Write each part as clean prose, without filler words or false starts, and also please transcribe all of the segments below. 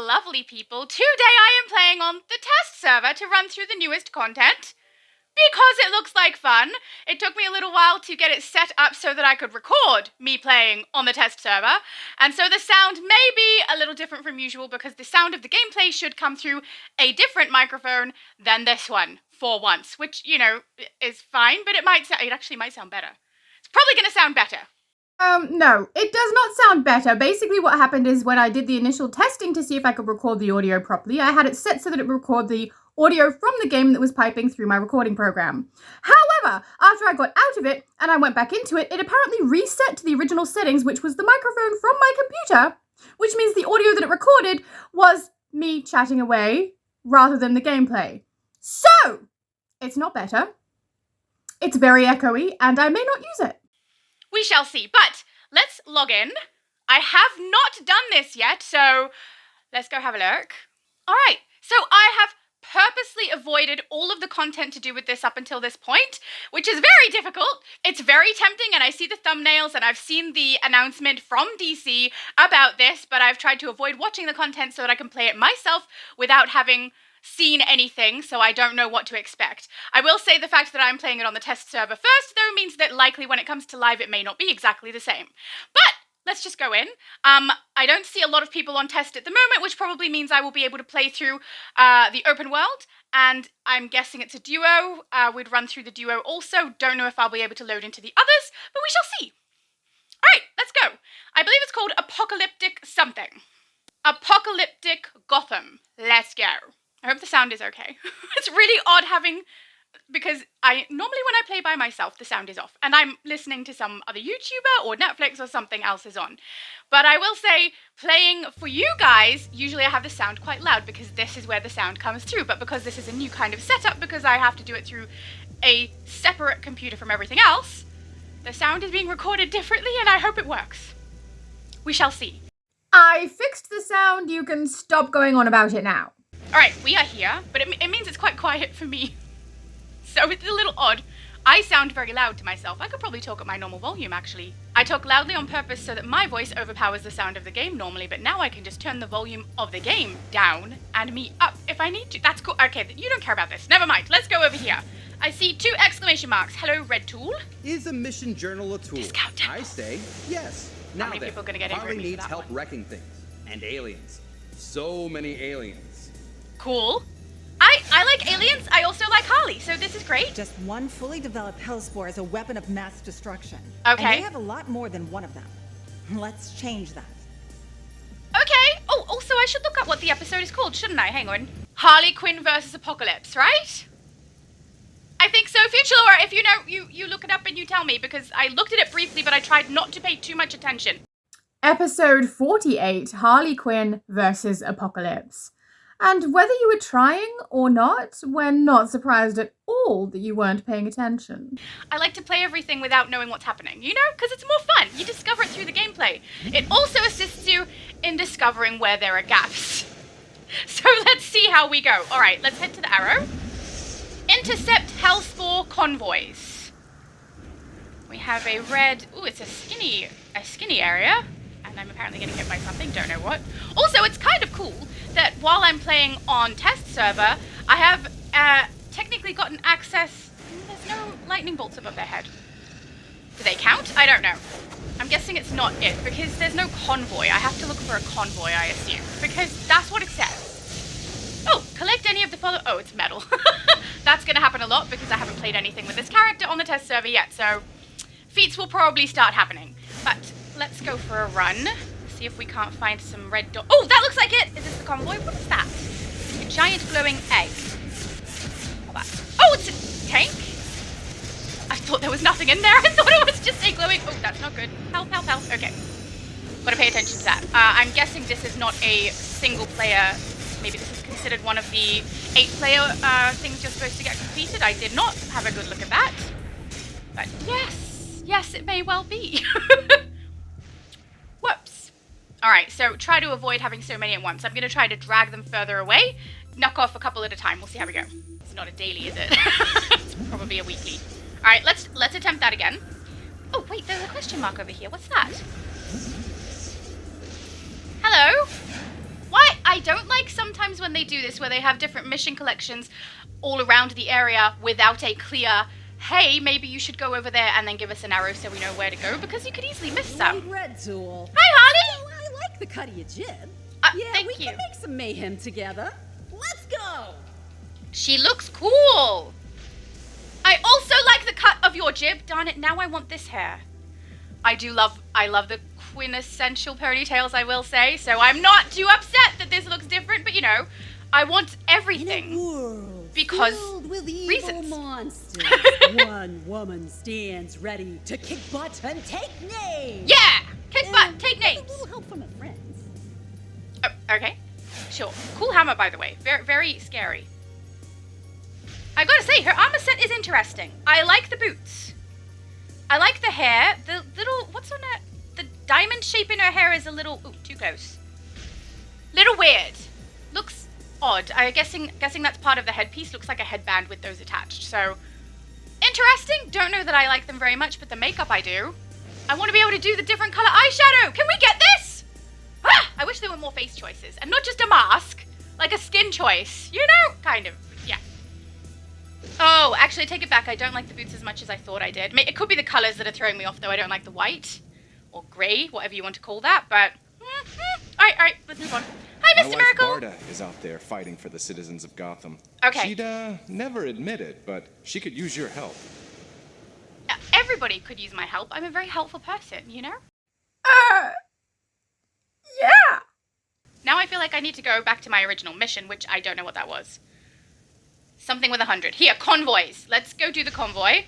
lovely people. Today I am playing on the test server to run through the newest content. Because it looks like fun. It took me a little while to get it set up so that I could record me playing on the test server. And so the sound may be a little different from usual because the sound of the gameplay should come through a different microphone than this one for once. Which, you know, is fine, but it actually might sound better. It's probably going to sound better. No, it does not sound better. Basically what happened is when I did the initial testing to see if I could record the audio properly, I had it set so that it would record the audio from the game that was piping through my recording program. However, after I got out of it and I went back into it, it apparently reset to the original settings, which was the microphone from my computer, which means the audio that it recorded was me chatting away rather than the gameplay. So, it's not better. It's very echoey and I may not use it. We shall see, but let's log in. I have not done this yet, so let's go have a look. All right, so I have purposely avoided all of the content to do with this up until this point, which is very difficult. It's very tempting, and I see the thumbnails, and I've seen the announcement from DC about this, but I've tried to avoid watching the content so that I can play it myself without having seen anything, so I don't know what to expect. I will say the fact that I'm playing it on the test server first, though, means that likely when it comes to live, it may not be exactly the same. But let's just go in. I don't see a lot of people on test at the moment, which probably means I will be able to play through the open world, and I'm guessing it's a duo. We'd run through the duo also. Don't know if I'll be able to load into the others, but we shall see. All right, let's go. I believe it's called Apocalyptic something. Apocalyptic Gotham. Let's go. I hope the sound is okay. It's really odd having, because normally when I play by myself, the sound is off, and I'm listening to some other YouTuber or Netflix or something else is on. But I will say, playing for you guys, usually I have the sound quite loud because this is where the sound comes through, but because this is a new kind of setup, because I have to do it through a separate computer from everything else, the sound is being recorded differently, and I hope it works. We shall see. I fixed the sound. You can stop going on about it now. All right, we are here, but it means it's quite quiet for me. So it's a little odd. I sound very loud to myself. I could probably talk at my normal volume, actually. I talk loudly on purpose so that my voice overpowers the sound of the game normally, but now I can just turn the volume of the game down and me up if I need to. That's cool. Okay, you don't care about this. Never mind. Let's go over here. I see 2 exclamation marks. Hello, red tool. Is a mission journal a tool? Discount temple. I say yes. Now How many people are gonna get angry Harley at me for needs that help one? wrecking things. And aliens. So many aliens. Cool. I like aliens. I also like Harley, so this is great. Just one fully developed hellspore is a weapon of mass destruction. Okay. And they have a lot more than one of them. Let's change that. Okay. Oh, also I should look up what the episode is called, shouldn't I? Hang on. Harley Quinn versus Apokolips, right? I think so. Future Laura, if you know, you look it up and you tell me, because I looked at it briefly, but I tried not to pay too much attention. Episode 48, Harley Quinn versus Apokolips. And whether you were trying or not, we're not surprised at all that you weren't paying attention. I like to play everything without knowing what's happening, you know? Because it's more fun. You discover it through the gameplay. It also assists you in discovering where there are gaps. So let's see how we go. All right, let's head to the arrow. Intercept Hellspore convoys. We have a red... Ooh, it's a skinny area. And I'm apparently getting hit by something, don't know what. Also, it's kind of cool that while I'm playing on test server, I have technically gotten access... There's no lightning bolts above their head. Do they count? I don't know. I'm guessing it's not it, because there's no convoy. I have to look for a convoy, I assume, because that's what it says. Oh, collect any of the follow... Oh, it's metal. That's going to happen a lot, because I haven't played anything with this character on the test server yet, so feats will probably start happening. But let's go for a run. See if we can't find some red dot. Oh, that looks like it! Is this the convoy? What is that? A giant glowing egg. Oh, it's a tank? I thought there was nothing in there. I thought it was just a glowing... Oh, that's not good. Help, help, help. Okay. Gotta pay attention to that. I'm guessing this is not a single player... Maybe this is considered one of the 8-player things you're supposed to get completed. I did not have a good look at that. But yes, it may well be. Whoops. Alright, so try to avoid having so many at once. I'm going to try to drag them further away. Knock off a couple at a time. We'll see how we go. It's not a daily, is it? It's probably a weekly. Alright, let's attempt that again. Oh, wait, there's a question mark over here. What's that? Hello? Why? I don't like sometimes when they do this, where they have different mission collections all around the area without a clear, hey, maybe you should go over there and then give us an arrow so we know where to go, because you could easily miss some. Red tool. Hi, Harley! Well, I like the cut of your jib. Yeah, thank we you. can make some mayhem together. Let's go! She looks cool. I also like the cut of your jib. Darn it, now I want this hair. I love the quintessential ponytails, I will say, so I'm not too upset that this looks different, but you know, I want everything. In a world because filled with evil reasons. monsters, one woman stands ready to kick butt and take names. Yeah! Kick butt, take With names. a little help from her friends. Oh, okay. Sure. Cool hammer, by the way. Very, very scary. I gotta say, her armor set is interesting. I like the boots. I like the hair. The little... What's on her... The diamond shape in her hair is a little... Ooh, too close. Little weird. Looks odd. I'm guessing that's part of the headpiece. Looks like a headband with those attached. So, interesting. Don't know that I like them very much, but the makeup I do. I want to be able to do the different color eyeshadow. Can we get this? Ah, I wish there were more face choices. And not just a mask. Like a skin choice. You know? Kind of. Yeah. Oh, actually, take it back. I don't like the boots as much as I thought I did. It could be the colors that are throwing me off, though. I don't like the white. Or grey, whatever you want to call that. But, Alright, let's move on. Hi, My Mr. wife Miracle. Barda is out there fighting for the citizens of Gotham. Okay. She'd never admit it, but she could use your help. Everybody could use my help. I'm a very helpful person, you know? Yeah. Now I feel like I need to go back to my original mission, which I don't know what that was. Something with 100. Here, convoys. Let's go do the convoy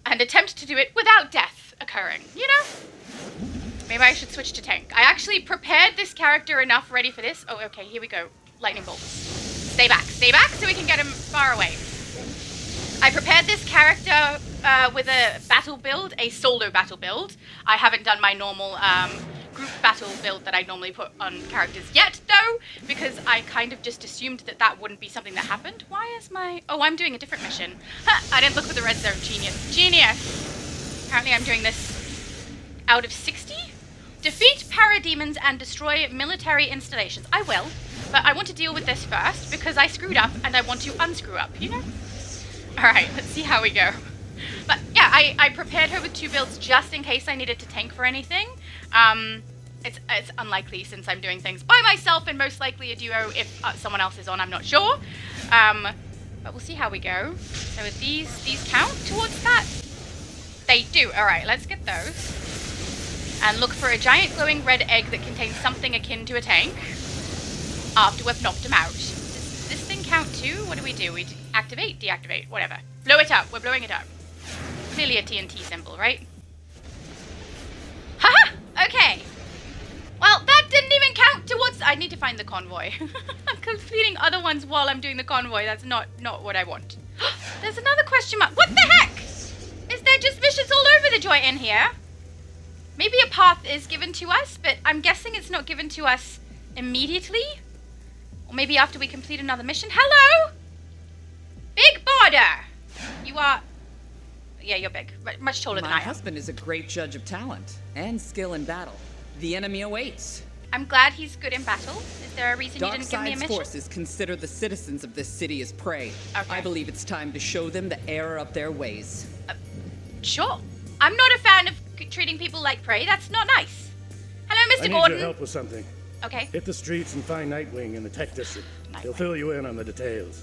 and attempt to do it without death occurring, you know? Maybe I should switch to tank. I actually prepared this character enough ready for this. Oh, okay, here we go. Lightning bolts. Stay back so we can get him far away. I prepared this character with a battle build, a solo battle build. I haven't done my normal group battle build that I normally put on characters yet, though, because I kind of just assumed that that wouldn't be something that happened. Why is my... Oh, I'm doing a different mission. I didn't look for the red zone. Genius. Genius! Apparently I'm doing this out of 60? Defeat parademons and destroy military installations. I will, but I want to deal with this first, because I screwed up, and I want to unscrew up, you know? Alright, let's see how we go. But yeah, I prepared her with 2 builds just in case I needed to tank for anything. It's unlikely since I'm doing things by myself and most likely a duo if someone else is on, I'm not sure. But we'll see how we go. So these count towards that? They do. Alright, let's get those. And look for a giant glowing red egg that contains something akin to a tank after we've knocked them out. Does this thing count too? What do? We activate, deactivate, whatever. Blow it up. We're blowing it up. Clearly a TNT symbol, right? Haha! Okay. Well, that didn't even count towards... I need to find the convoy. I'm completing other ones while I'm doing the convoy. That's not what I want. There's another question mark. What the heck? Is there just missions all over the joint in here? Maybe a path is given to us, but I'm guessing it's not given to us immediately. Or maybe after we complete another mission. Hello? Big border. You are... Yeah, you're big. Much taller than I My am. husband is a great judge of talent and skill in battle. The enemy awaits. I'm glad he's good in battle. Is there a reason you didn't give me a Darkseid's mission? forces consider the citizens of this city as prey. Okay. I believe it's time to show them the error of their ways. Sure. I'm not a fan of treating people like prey. That's not nice. Hello, I Mr. need Gordon. your help with something. Okay. Hit the streets and find Nightwing in the tech district. He'll Nightwing. fill you in on the details.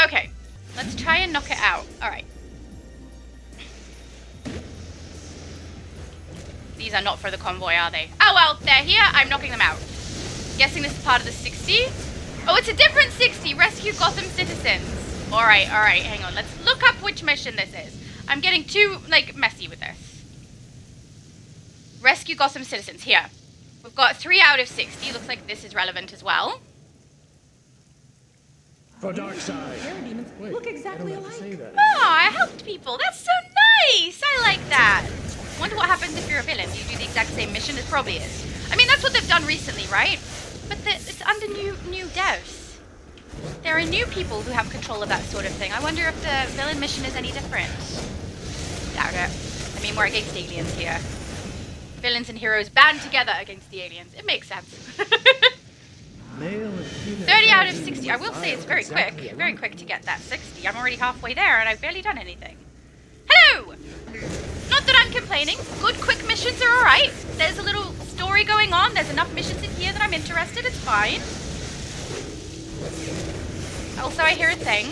Okay. Let's try and knock it out. All right. These are not for the convoy, are they? Oh, well, they're here. I'm knocking them out. Guessing this is part of the 60? Oh, it's a different 60. Rescue Gotham citizens. All right. Hang on. Let's look up which mission this is. I'm getting too, messy with this. Rescue Gotham citizens. Here. We've got 3 out of 60. Looks like this is relevant as well. For Darkseid. Parademons Wait, look exactly I don't have to say alike. that. Oh, I helped people. That's so nice. I like that. Wonder what happens if you're a villain. Do you do the exact same mission? It probably is. I mean, that's what they've done recently, right? But it's under new devs. There are new people who have control of that sort of thing. I wonder if the villain mission is any different. Doubt it. I mean, we're against aliens here. Villains and heroes band together against the aliens. It makes sense. Male and female. 60. I will say it's very quick. Very quick to get that 60. I'm already halfway there and I've barely done anything. Hello! Not that I'm complaining. Good quick missions are alright. There's a little story going on. There's enough missions in here that I'm interested. It's fine. Also, I hear a thing.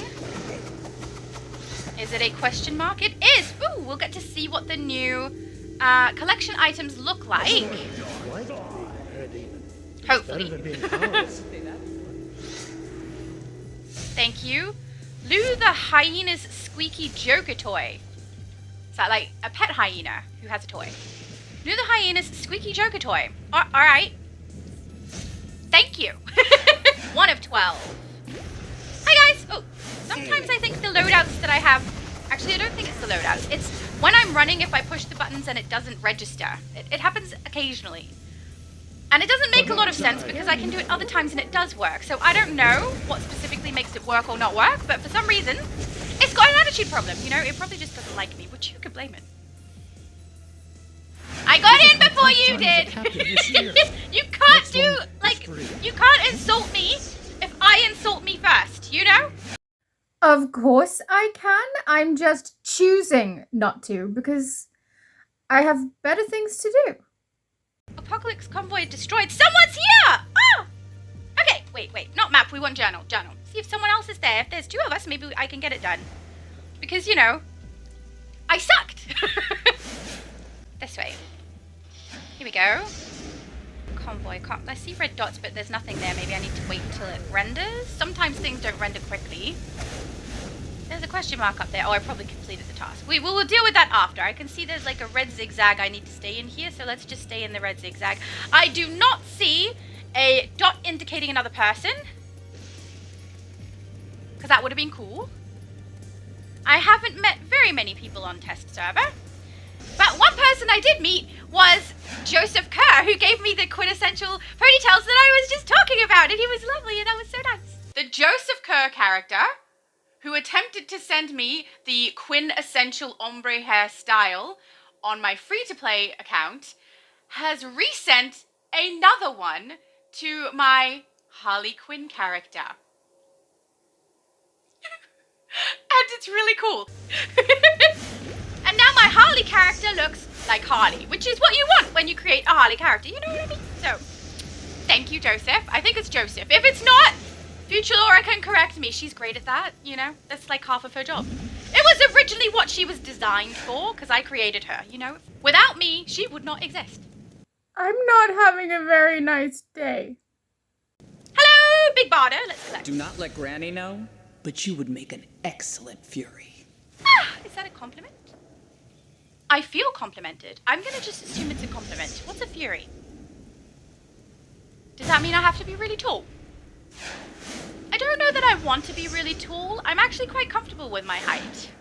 Is it a question mark? It is! Ooh, we'll get to see what the new collection items look like. Hopefully. Thank you. Lou the hyena's squeaky Joker toy. Is that like a pet hyena who has a toy? Lou the hyena's squeaky Joker toy. Alright. Thank you. 1 of 12. Hi guys! Oh, sometimes I think the loadouts that I have... Actually, I don't think it's the loadouts. It's when I'm running, if I push the buttons and it doesn't register. It happens occasionally. And it doesn't make a lot of sense because I can do it other times and it does work. So I don't know what specifically makes it work or not work, but for some reason, it's got an attitude problem. You know, it probably just doesn't like me, which you could blame it. I got in before you did! You can't do, like, you can't insult me if I insult me first, you know? Of course I can. I'm just choosing not to because I have better things to do. Apokolips convoy destroyed. Someone's here! Ah! Okay, wait. Not map. We want journal. See if someone else is there. If there's 2 of us, maybe I can get it done. Because, you know, I sucked. This way. Here we go. Convoy. I see red dots, but there's nothing there. Maybe I need to wait until it renders. Sometimes things don't render quickly. There's a question mark up there. Oh, I probably completed the task. We'll deal with that after. I can see there's like a red zigzag. I need to stay in here, so let's just stay in the red zigzag. I do not see a dot indicating another person. Because that would have been cool. I haven't met very many people on test server. But one person I did meet was Joseph Kerr, who gave me the quintessential ponytails that I was just talking about. And he was lovely, and that was so nice. The Joseph Kerr character, who attempted to send me the quintessential ombre hairstyle on my free-to-play account, has resent another one to my Harley Quinn character. And it's really cool. And now my Harley character looks like Harley, which is what you want when you create a Harley character, you know what I mean? So, thank you, Joseph. I think it's Joseph. If it's not, future Laura can correct me. She's great at that, you know? That's like half of her job. It was originally what she was designed for, because I created her, you know? Without me, she would not exist. I'm not having a very nice day. Hello, Big Barda. Let's collect. Do not let Granny know, but you would make an excellent Fury. Ah, is that a compliment? I feel complimented. I'm gonna just assume it's a compliment. What's a Fury? Does that mean I have to be really tall? I don't know that I want to be really tall. I'm actually quite comfortable with my height.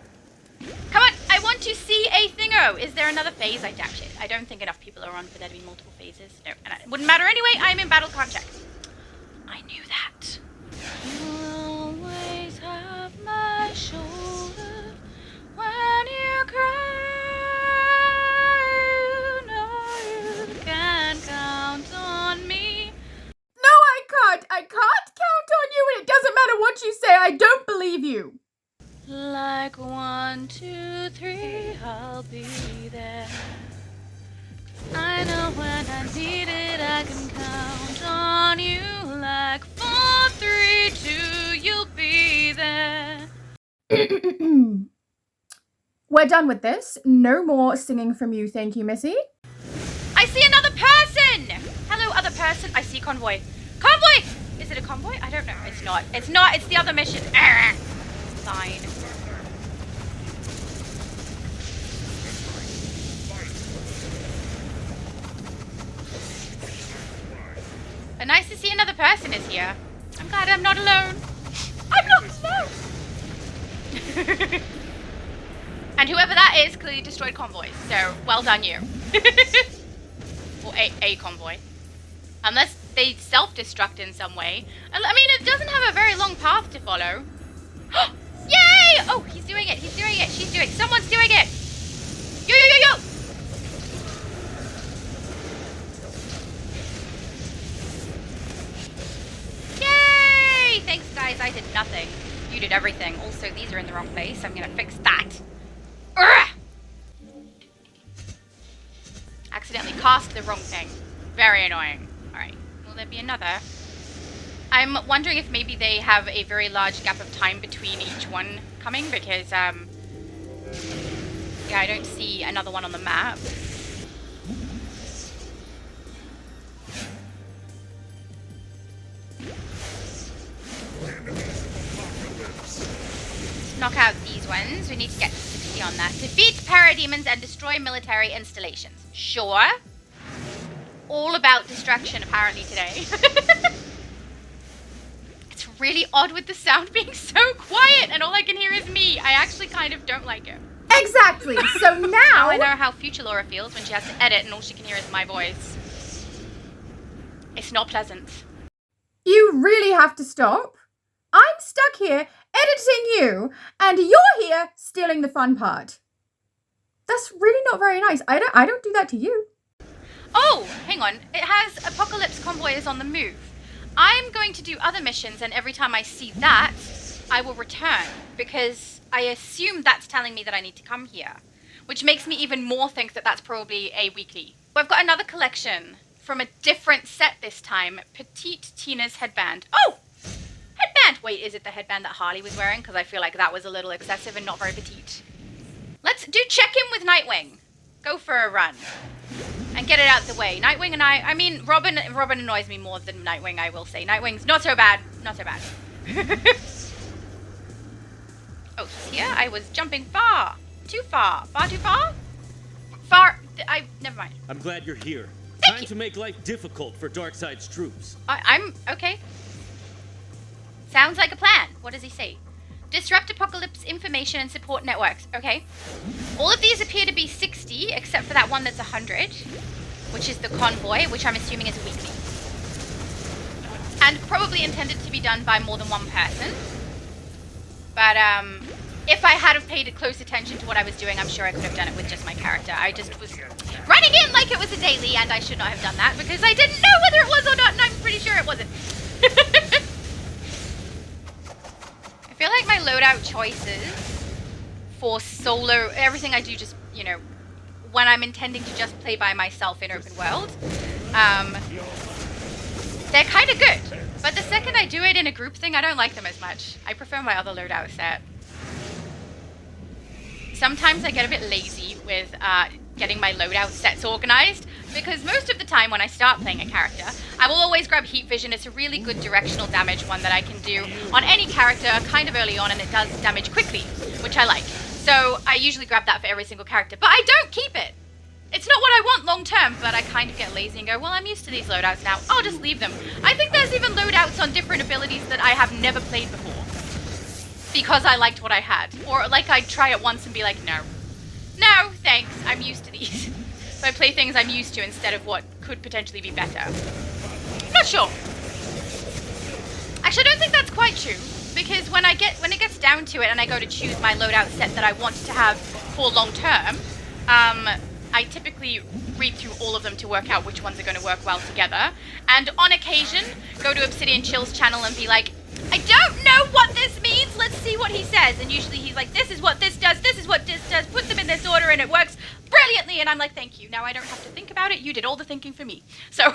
Come on, I want to see a thingo. Is there another phase? I doubt it. I don't think enough people are on for there to be multiple phases. No, and it wouldn't matter anyway. I'm in battle contract. I knew that. You'll always have my shoulder when you cry. You know you can count on me. No, I can't. I can't count on you, and it doesn't matter what you say. I don't believe you. Like 1, 2, 3, I'll be there. I know when I need it, I can count on you. Like 4, 3, 2, you'll be there. We're done with this. No more singing from you, thank you, Missy. I see another person! Hello, other person. I see convoy. Convoy! Is it a convoy? I don't know. It's not. It's not. It's the other mission. Fine. But nice to see another person is here. I'm glad I'm not alone. I'm not alone! And whoever that is clearly destroyed convoys. So, well done you. Or a convoy. Unless they self-destruct in some way. I mean, it doesn't have a very long path to follow. Yay! Oh, he's doing it. He's doing it. She's doing it. Someone's doing it. Yo, yo, yo, yo! Yay! Thanks, guys. guys, I did nothing. You did everything. Also, these are in the wrong place. I'm gonna fix that. Urgh! Accidentally cast the wrong thing. Very annoying. Alright, will there be another? I'm wondering if maybe they have a very large gap of time between each one coming, because, yeah, I don't see another one on the map. Knock out these ones. We need to get to 60 on that. Defeat parademons and destroy military installations. Sure. All about distraction apparently today. It's really odd with the sound being so quiet and all I can hear is me. I actually kind of don't like it. Exactly. So now Now I know how future Laura feels when she has to edit and all she can hear is my voice. It's not pleasant. you really have to stop. I'm stuck here editing you, and you're here stealing the fun part. That's really not very nice. I don't do that to you. Oh, hang on. It has Apokolips convoy is on the move. I'm going to do other missions, and every time I see that, I will return, because I assume that's telling me that I need to come here, which makes me even more think that that's probably a weekly. I've got another collection from a different set this time. Petite Tina's headband. Oh! Headband! Wait, is it the headband that Harley was wearing? Because I feel like that was a little excessive and not very petite. Let's do check-in with Nightwing. Go for a run. And get it out of the way. Nightwing and I mean, Robin annoys me more than Nightwing, I will say. Nightwing's not so bad. Not so bad. Oh, he's here? I was jumping far. Too far. Far too far? Never mind. I'm glad you're here. Thank Time you. to make life difficult for Darkseid's troops. I'm okay. Sounds like a plan. What does he say? Disrupt Apokolips information and support networks. Okay. All of these appear to be 60, except for that one that's 100, which is the convoy, which I'm assuming is a weekly. And probably intended to be done by more than one person. But, if I had have paid close attention to what I was doing, I'm sure I could have done it with just my character. I just was running in like it was a daily, and I should not have done that because I didn't know whether it was or not, and I'm pretty sure it wasn't. I feel like my loadout choices for solo, everything I do just, you know, when I'm intending to just play by myself in open world, they're kind of good. But the second I do it in a group thing, I don't like them as much. I prefer my other loadout set. Sometimes I get a bit lazy with getting my loadout sets organized, because most of the time when I start playing a character, I will always grab Heat Vision. It's a really good directional damage one that I can do on any character kind of early on, and it does damage quickly, which I like. So I usually grab that for every single character, but I don't keep it. It's not what I want long term, but I kind of get lazy and go, well, I'm used to these loadouts now. I'll just leave them. I think there's even loadouts on different abilities that I have never played before, because I liked what I had. Or like I'd try it once and be like, no. No, thanks, I'm used to these. So I play things I'm used to instead of what could potentially be better. Not sure. Actually, I don't think that's quite true, because when it gets down to it and I go to choose my loadout set that I want to have for long term, I typically read through all of them to work out which ones are going to work well together. And on occasion, go to Obsidian Chill's channel and be like, I don't know what this means, let's see what he says. And usually he's like, this is what this does, this is what this does, put them in this order and it works brilliantly. And I'm like, thank you. Now I don't have to think about it. You did all the thinking for me. So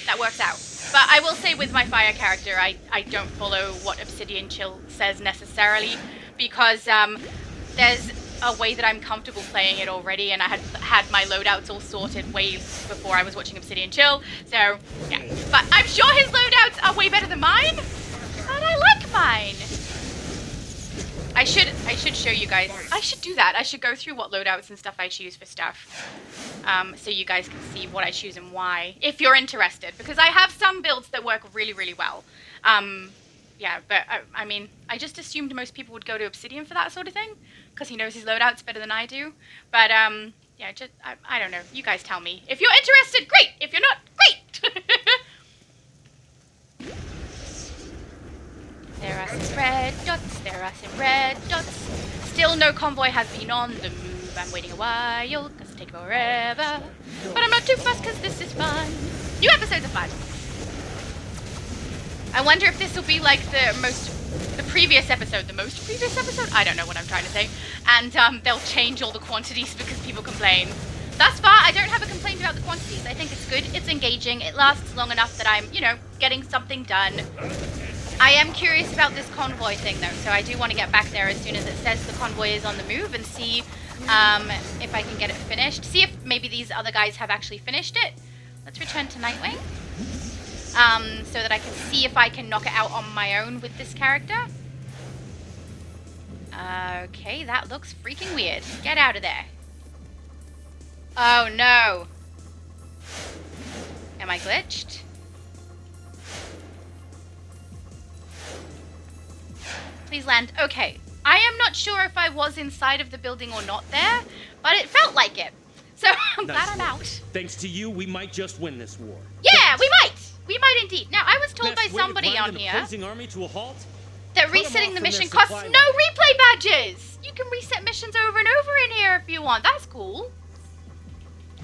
that works out. But I will say with my fire character, I don't follow what Obsidian Chill says necessarily, because there's a way that I'm comfortable playing it already, and I had my loadouts all sorted way before I was watching Obsidian Chill, so yeah. But I'm sure his loadouts are way better than mine, and I like mine. I should show you guys. I should do that. I should go through what loadouts and stuff I choose for stuff, so you guys can see what I choose and why, if you're interested, because I have some builds that work really, really well. Yeah, but I mean, I just assumed most people would go to Obsidian for that sort of thing, because he knows his loadouts better than I do. But, yeah, just, I don't know. You guys tell me. If you're interested, great! If you're not, great! There are some red dots, there are some red dots. Still no convoy has been on the move. I'm waiting a while, because it takes forever. But I'm not too fussed, because this is fun. New episodes are fun. I wonder if this will be like the previous episode. I don't know what I'm trying to say. And they'll change all the quantities because people complain. Thus far, I don't have a complaint about the quantities. I think it's good, it's engaging, it lasts long enough that I'm, you know, getting something done. I am curious about this convoy thing though, so I do want to get back there as soon as it says the convoy is on the move and see if I can get it finished. See if maybe these other guys have actually finished it. Let's return to Nightwing. So that I can see if I can knock it out on my own with this character. Okay, that looks freaking weird. Get out of there. Oh no. Am I glitched? Please land. Okay. I am not sure if I was inside of the building or not there, but it felt like it. So I'm glad I'm out. Thanks to you, we might just win this war. Yeah, we might. We might indeed. Now, I was told by somebody on here Army to a halt? that resetting the mission costs no replay badges. You can reset missions over and over in here if you want. That's cool.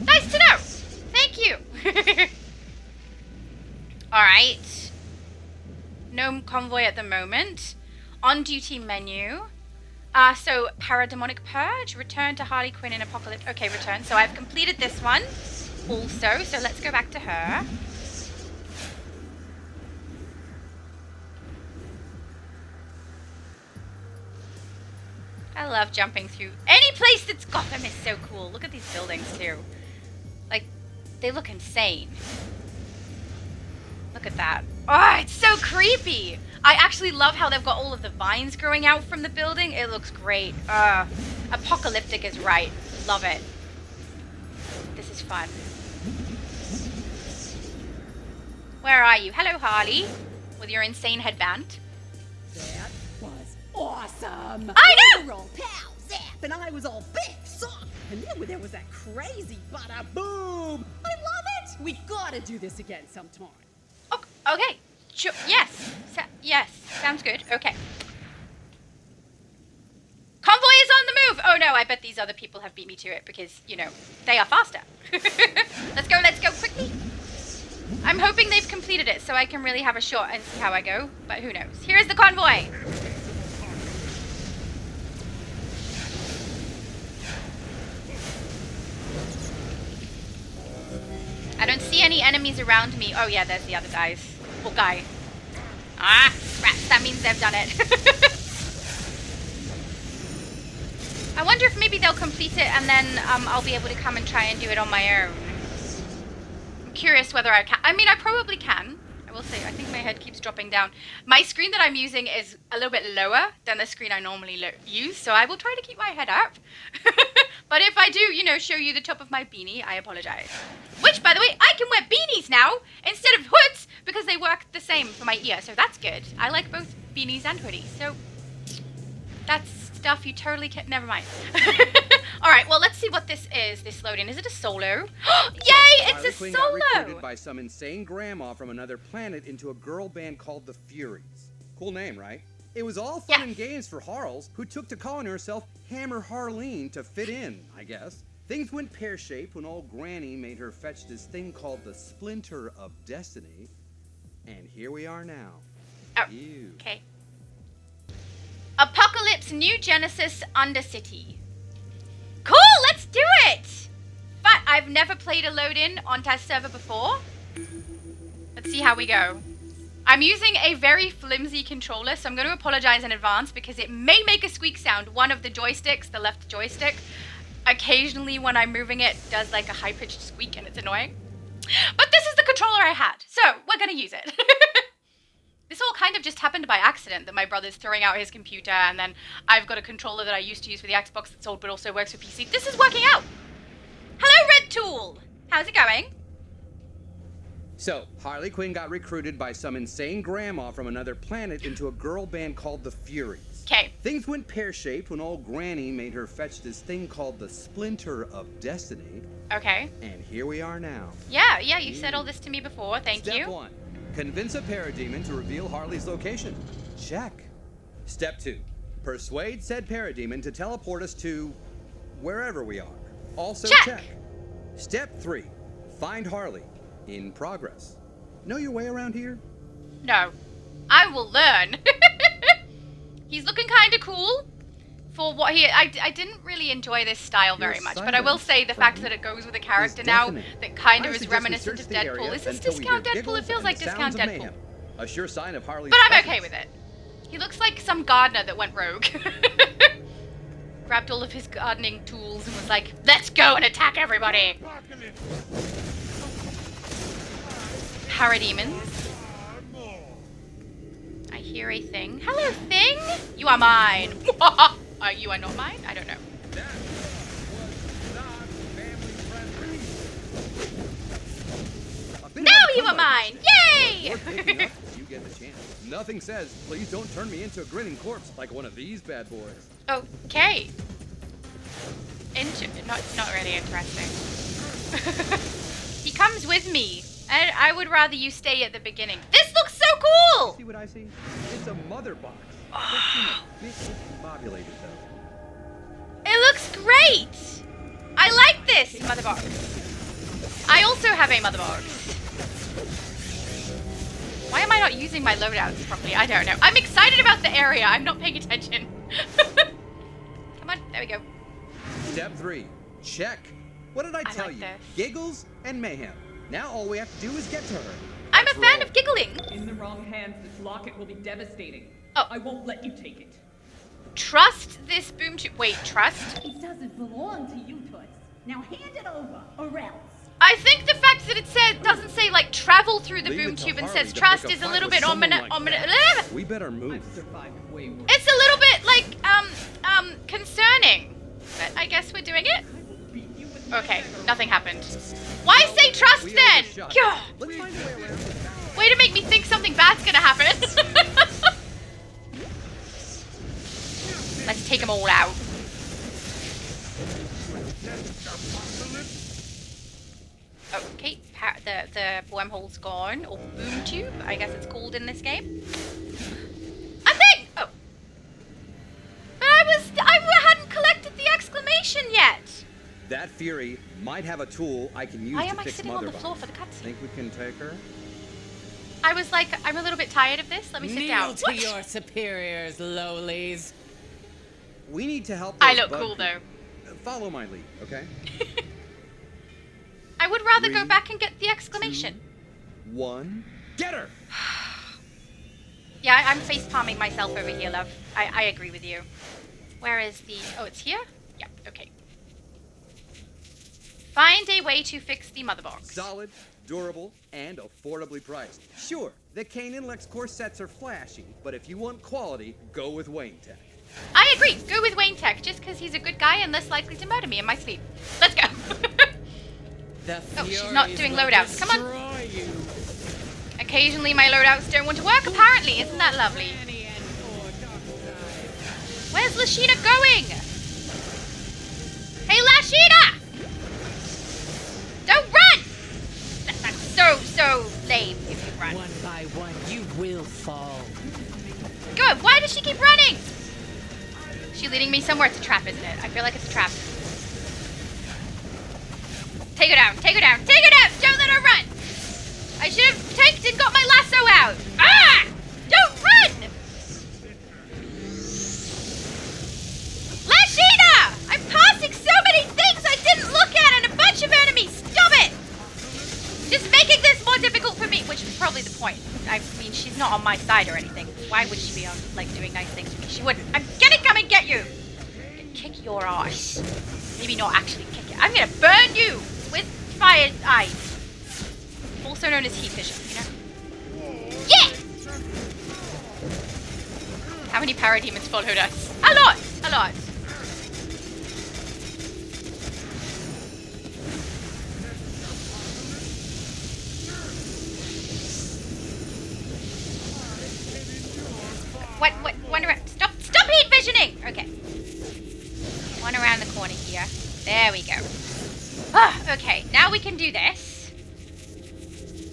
Nice to know. Thank you. Alright. No convoy at the moment. On duty menu. So Parademonic Purge. Return to Harley Quinn and Apokolips. Okay, return. So I've completed this one also. So let's go back to her. I love jumping through any place that's Gotham is so cool. Look at these buildings too. Like, they look insane. Look at that. Oh, it's so creepy. I actually love how they've got all of the vines growing out from the building. It looks great. Apocalyptic is right. Love it. This is fun. Where are you? Hello, Harley. With your insane headband. That was awesome. I know! You were all pow, zap, and I was all biff, sock. And then there was that crazy bada boom. I love it. We gotta do this again sometime. Okay. Sure. Yes. Yes. Sounds good. Okay. Convoy is on the move. Oh no, I bet these other people have beat me to it because, you know, they are faster. Let's go quickly. I'm hoping they've completed it so I can really have a shot and see how I go, but who knows. Here is the convoy. I don't see any enemies around me. Oh yeah, there's the other guys. Or guy. Ah, rats. That means they've done it. I wonder if maybe they'll complete it and then I'll be able to come and try and do it on my own. I'm curious whether I can. I mean, I probably can. I will say, I think my head keeps dropping down. My screen that I'm using is a little bit lower than the screen I normally use, so I will try to keep my head up. But if I do, you know, show you the top of my beanie, I apologize. Which, by the way, I can wear beanies now instead of hoods because they work the same for my ear, so that's good. I like both beanies and hoodies, so that's stuff you totally can't. Never mind. Alright, well, let's see what this is, this load-in. Is it a solo? Yay, it's a Quinn solo! got recruited by some insane grandma from another planet into a girl band called the Furies. Cool name, right? It was all fun and games for Harls, who took to calling herself Hammer Harleen to fit in, I guess. Things went pear-shaped when old Granny made her fetch this thing called the Splinter of Destiny. And here we are now. Oh, Ew. okay. Apokolips New Genesis Undercity. Cool, let's do it! But I've never played a load-in on test server before. Let's see how we go. I'm using a very flimsy controller, so I'm going to apologize in advance because it may make a squeak sound. One of the joysticks, the left joystick, occasionally when I'm moving it does like a high-pitched squeak and it's annoying. But this is the controller I had, so we're going to use it. This all kind of just happened by accident, that my brother's throwing out his computer and then I've got a controller that I used to use for the Xbox that's old but also works for PC. This is working out! Hello, Red Tool! How's it going? So, Harley Quinn got recruited by some insane grandma from another planet into a girl band called the Furies. Okay. Things went pear-shaped when old Granny made her fetch this thing called the Splinter of Destiny. Okay. And here we are now. Yeah, you said all this to me before, thank you. Step 1. Convince a parademon to reveal Harley's location. Check. Step 2. Persuade said parademon to teleport us to wherever we are. Also check. Step 3. Find Harley. In progress. Know your way around here? No. I will learn. He's looking kind of cool for what he... I didn't really enjoy this style very much, but I will say the fact that it goes with a character now that kind of is reminiscent of Deadpool. Is this Discount Deadpool? It feels like Discount Deadpool. A sure sign of Harley's But I'm presence. okay with it. He looks like some gardener that went rogue. Grabbed all of his gardening tools and was like, let's go and attack everybody. Parademons. I hear a thing. Hello, thing! You are mine. You are not mine? I don't know. That was not family friendly. Now you are mine! Yay! You're picking up as you get the chance. Nothing says, please don't turn me into a grinning corpse like one of these bad boys. Okay. Not really interesting. He comes with me. I would rather you stay at the beginning. This looks so cool! See what I see? It's a mother box. It's discombobulated though. It looks great! I like this mother box. I also have a mother box. Why am I not using my loadouts properly? I don't know. I'm excited about the area. I'm not paying attention. Come on, there we go. Step 3. Check. What did I tell like you? this. Giggles and mayhem. Now all we have to do is get to her. I'm a fan of giggling. In the wrong hands, this locket will be devastating. Oh. I won't let you take it. Trust this boom tube. Wait, trust? It doesn't belong to you, Toots. Now hand it over, or else. I think the fact that it doesn't say like travel through the Leave boom it to tube and Harley says to trust pick a is a fight little with bit someone like ominous. that. We better move. I've survived way worse. It's a little bit like concerning. But I guess we're doing it. Okay, nothing happened. Why say trust We then? overshot. Gah! Let's find a way around this. Way to make me think something bad's gonna happen. Let's take them all out. Okay, the wormhole's gone, or boom tube, I guess it's called in this game. A thing! Oh. But I hadn't collected the exclamation yet. That Fury might have a tool I can use Why to am I fix sitting on mother the floor box. for the cutscene? Think we can take her? I was like, I'm a little bit tired of this. Let me sit down. Kneel to your superiors, lowlies. We need to help. I those look bug cool though. people. Follow my lead, okay? I would rather go 3, back and get the exclamation. 2, 1, get her! Yeah, I'm face palming myself over here, love. I agree with you. Where is the... Oh, it's here? Yeah, okay. Find a way to fix the mother box. Solid, durable, and affordably priced. Sure, the Kanan Lex Core sets are flashy, but if you want quality, go with Wayne Tech. I agree. Go with Wayne Tech, just because he's a good guy and less likely to murder me in my sleep. Let's go. Oh, she's not doing loadouts. Come on. You. Occasionally my loadouts don't want to work, apparently. Isn't that lovely? Where's Lashida going? Hey, Lashida! Don't run! That's so lame if you run. One by one, you will fall. Good. Why does she keep running? She leading me somewhere. It's a trap, isn't it? I feel like it's a trap. Take her down. Take her down. Take her down. Don't let her run. I should have taken and got my lasso out. Ah! Don't run! Lashida! I'm passing so many things I didn't look at and a bunch of enemies. Stop it! Just making this more difficult for me, which is probably the point. I mean, she's not on my side or anything. Why would she be on, like, doing nice things to me? She wouldn't. I'm gonna come and get you! Kick your ass. Maybe not actually kick it. I'm gonna burn you with fire eyes. Also known as heat vision, you know? Yeah! How many parademons followed us? A lot! A lot. One around. Stop heat visioning! Okay. One around the corner here. There we go. Ah, okay. Now we can do this.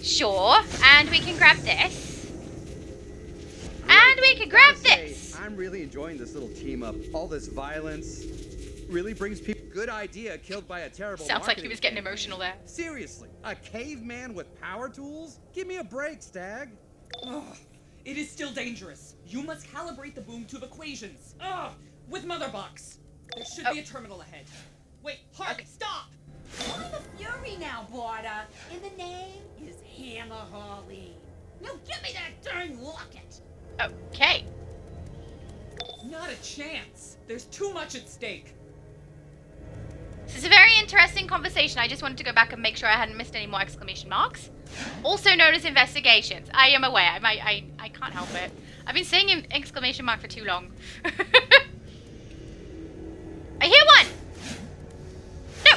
Sure. And we can grab this. And we can grab this. I'm really enjoying this little team up. All this violence really brings people. Good idea, killed by a terrible. Sounds like he marketing was getting campaign. emotional there. Seriously, a caveman with power tools? Give me a break, Stag. Ugh, it is still dangerous. You must calibrate the boom tube equations. With Mother Box. There should be a terminal ahead. Wait, Harley, stop! I'm a Fury now, Barda. And the name is Hammer Harley. Now give me that darn locket. Okay. Not a chance. There's too much at stake. This is a very interesting conversation. I just wanted to go back and make sure I hadn't missed any more exclamation marks. Also known as investigations. I am aware. I can't help it. I've been saying an exclamation mark for too long. I hear one! No!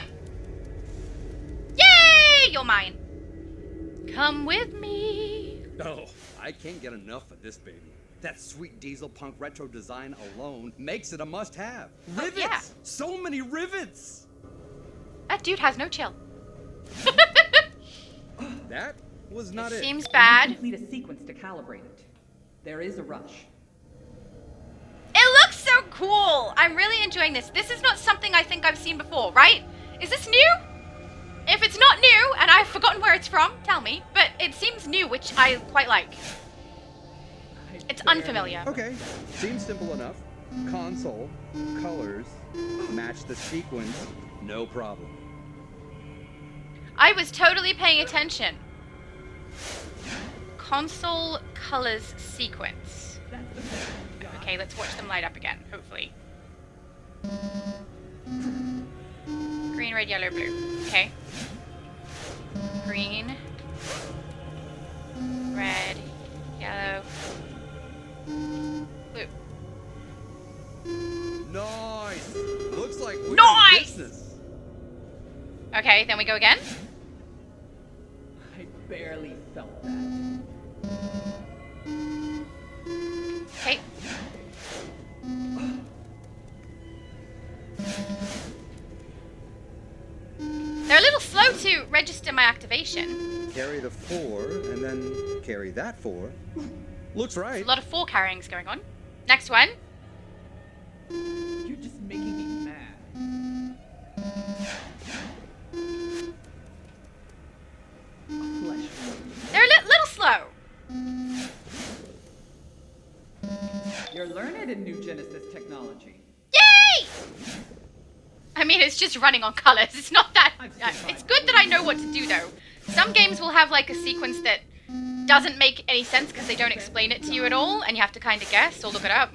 Yay! You're mine. Come with me. Oh, I can't get enough of this baby. That sweet diesel punk retro design alone makes it a must-have. Rivets! yeah. So many rivets! That dude has no chill. That was not it. Seems bad. Complete a sequence to calibrate it. There is a rush. It looks so cool. I'm really enjoying this. This is not something I think I've seen before, right? Is this new? If it's not new, and I've forgotten where it's from, tell me. But it seems new, which I quite like. It's unfamiliar. Okay, seems simple enough. Console, colors, match the sequence, no problem. I was totally paying attention. Console colors sequence. Okay, let's watch them light up again, hopefully. Green, red, yellow, blue. Okay. Green, red, yellow, blue. Nice! Looks like we're Nice! in business. Okay, then we go again. I barely felt that. Okay. They're a little slow to register my activation. Carry the 4, and then carry that 4. Looks right. A lot of 4 carryings going on. Next one. You're just making me mad. A flesh wound. They're a little slow. You're learned in new Genesis technology. Yay! I mean, it's just running on colors. It's not that... it's good that I know what to do, though. Some games will have, like, a sequence that doesn't make any sense because they don't explain it to you at all, and you have to kind of guess or look it up.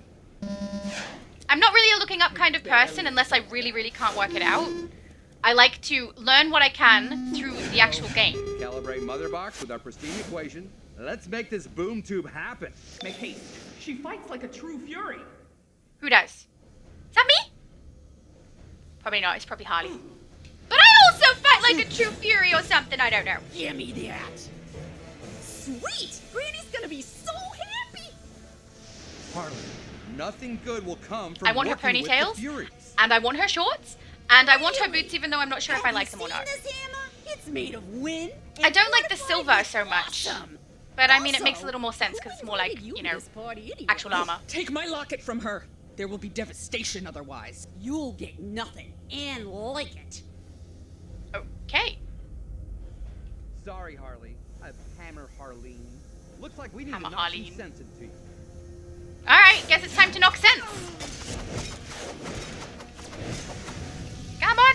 I'm not really a looking up kind of person unless I really, really can't work it out. I like to learn what I can through the actual game. Calibrate Mother Box with our pristine equation. Let's make this boom tube happen. Make haste. She fights like a true fury. Who does? Is that me? Probably not. It's probably Harley. But I also fight like a true fury or something. I don't know. Give me that. Sweet! Granny's gonna be so happy! Harley, nothing good will come from I want her working with ponytails, the Furies. and I want her shorts, and I want her boots, even though I'm not sure if I like them or not. This hammer? It's made of wind. I don't like the silver so much. Awesome. But I mean, it Also, makes a little more sense because it's more like, you know, actual armor. Take my locket from her. There will be devastation otherwise. You'll get nothing and like it. Okay. Sorry, Harley. Hammer Harleen. Looks like we need Hammer to knock some Harleen. sense into you. Alright, guess it's time to knock sense. Come on.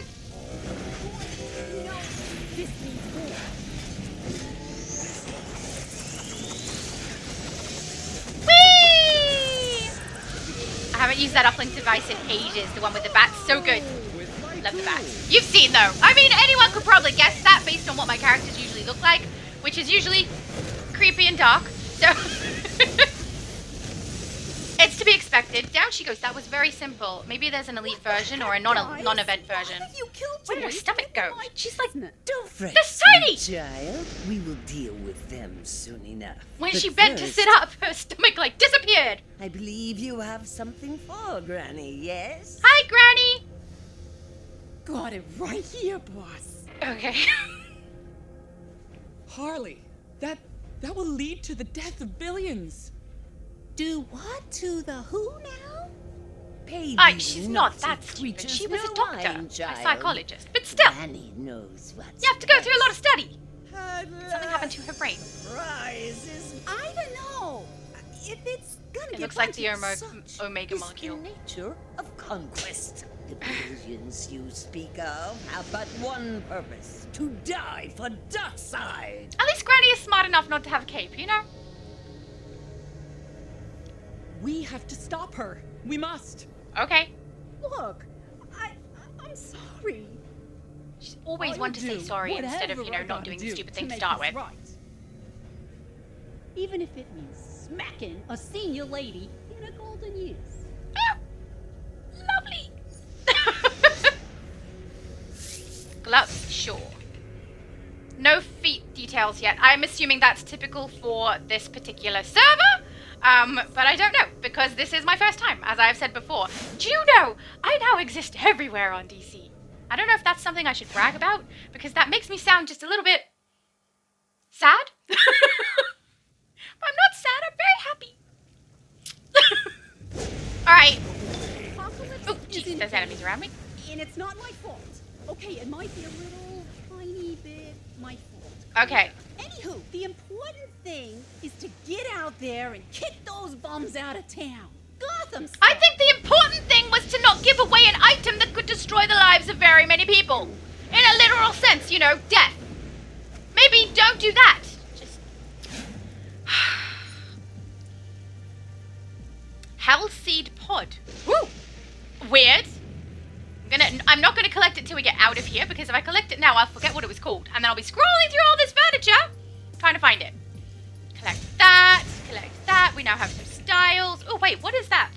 No, this means war. Whee! I haven't used that uplink device in ages, the one with the bats. So good. Love the bats. You've seen though. I mean, anyone could probably guess that based on what my characters usually look like, which is usually creepy and dark. So it's to be expected. Down she goes. That was very simple. Maybe there's an elite version or a non-event version. You killed Where did her Joyce. stomach go? She's like, Don't fret, They're tiny! sweet child. We will deal with them soon enough. when But she bent to first, sit up, her stomach like disappeared. I believe you have something for Granny, yes? Hi, Granny. Got it right here, boss. Okay. Harley, that will lead to the death of billions. Do what to the who now? Pay She's these not naughty that stupid. creatures She was a no doctor, mind, a child. psychologist. But still, Granny knows what's you have to go through a lot of study. At Something happened to her brain. Prizes. I don't know. if it's gonna It get looks like the wanted, such Omega is molecule. the nature of conquest. The billions you speak of have but one purpose: to die for Darkseid. At least Granny is smart enough not to have a cape, you know? We have to stop her. We must. Okay. Look, I'm sorry. She's always I'll one to say do sorry instead of, whatever I not gotta doing the do stupid to thing to make start this with. right. Even if it means smacking a senior lady in her golden years. Oh, lovely. Gloves, sure. No feet details yet. I'm assuming that's typical for this particular server. But I don't know, because this is my first time, as I've said before. Do you know, I now exist everywhere on DC. I don't know if that's something I should brag about, because that makes me sound just a little bit sad. But I'm not sad, I'm very happy. Alright. Apokolips Oh, jeez, isn't there's enemies around me. And it's not my fault. Okay, it might be a little tiny bit my fault. Okay. Anywho, the important thing is to get out there and kick those bums out of town. Gotham style. I think the important thing was to not give away an item that could destroy the lives of very many people. In a literal sense, death. Maybe don't do that. Just... Hellseed Pod. Woo! Weird. I'm not gonna collect it till we get out of here, because if I collect it now, I'll forget what it was called. And then I'll be scrolling through all this furniture, trying to find it. Collect that, collect that. We now have some styles. Oh, wait, what is that?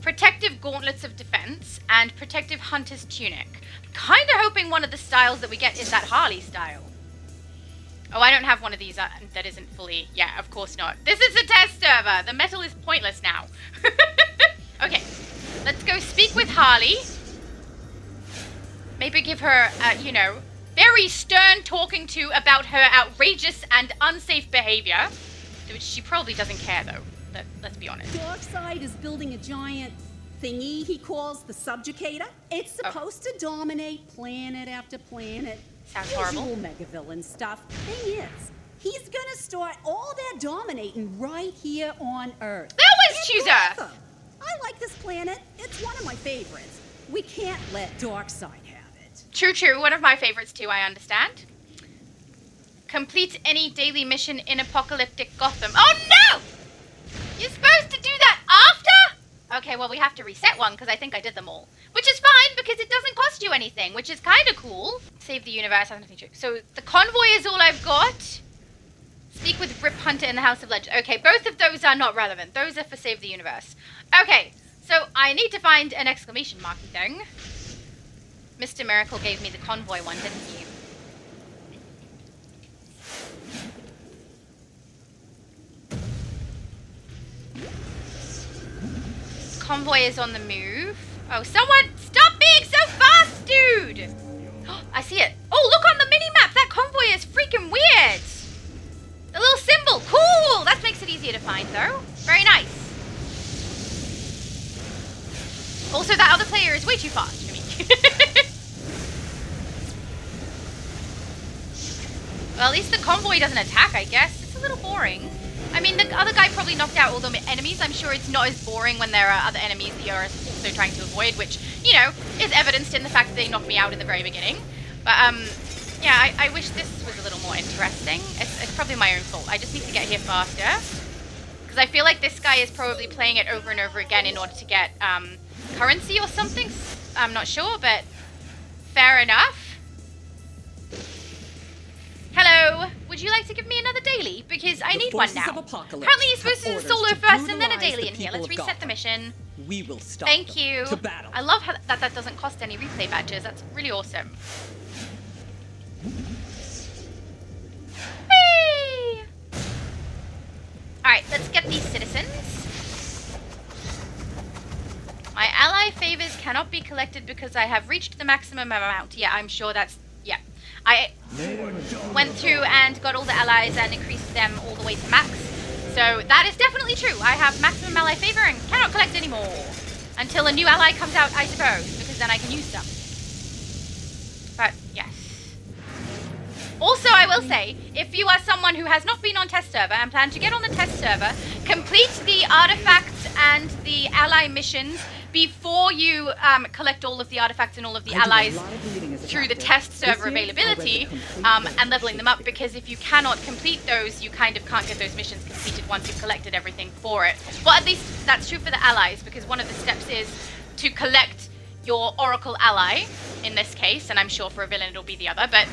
Protective Gauntlets of Defense and Protective Hunter's Tunic. Kind of hoping one of the styles that we get is that Harley style. Oh, I don't have one of these that isn't fully... Yeah, of course not. This is a test server. The metal is pointless now. Okay, let's go speak with Harley. Maybe give her, very stern talking to about her outrageous and unsafe behavior. Which she probably doesn't care, though. Let's be honest. Darkseid is building a giant thingy he calls the Subjugator. It's supposed to dominate planet after planet. Sounds horrible. Usual mega villain stuff. Thing is, he's gonna start all that dominating right here on Earth. They always choose Earth! Gotham. I like this planet. It's one of my favorites. We can't let Darkseid have it. True, true. One of my favorites, too, I understand. Complete any daily mission in apocalyptic Gotham. Oh, no! You're supposed to do that after? Okay, well, we have to reset one, because I think I did them all. Which is fine, because it doesn't cost you anything, which is kind of cool. Save the universe, has nothing to do. So, the convoy is all I've got. Speak with Rip Hunter in the House of Legend. Okay, both of those are not relevant. Those are for Save the Universe. Okay, so I need to find an exclamation marky thing. Mr. Miracle gave me the convoy one, didn't he? Convoy is on the move. Oh, someone stop being so fast, dude! I see it. Oh, look on the mini-map. That convoy is freaking weird. The little symbol. Cool. That makes it easier to find, though. Very nice. Also, that other player is way too fast for me. Well, at least the convoy doesn't attack, I guess. It's a little boring. I mean, the other guy probably knocked out all the enemies. I'm sure it's not as boring when there are other enemies that you're also trying to avoid, which, is evidenced in the fact that they knocked me out in the very beginning. But, yeah, I wish this was a little more interesting. It's probably my own fault. I just need to get here faster. Because I feel like this guy is probably playing it over and over again in order to get currency or something. I'm not sure, but fair enough. Hello, would you like to give me another daily? Because I need one now. Apparently you're supposed to do solo first and then a daily in here. Let's reset the mission. We will stop Thank you. to battle. I love how that doesn't cost any replay badges. That's really awesome. Hey! Alright, let's get these citizens. My ally favors cannot be collected because I have reached the maximum amount. Yeah, I'm sure that's... Yeah. I went through and got all the allies and increased them all the way to max. So that is definitely true. I have maximum ally favor and cannot collect anymore. Until a new ally comes out, I suppose. Because then I can use them. But, yes. Also, I will say, if you are someone who has not been on test server and plan to get on the test server, complete the artifacts and the ally missions before you collect all of the artifacts and all of the allies through the test server availability and leveling them up, because if you cannot complete those, you kind of can't get those missions completed once you've collected everything for it. Well, at least that's true for the allies, because one of the steps is to collect your Oracle ally, in this case, and I'm sure for a villain it'll be the other, but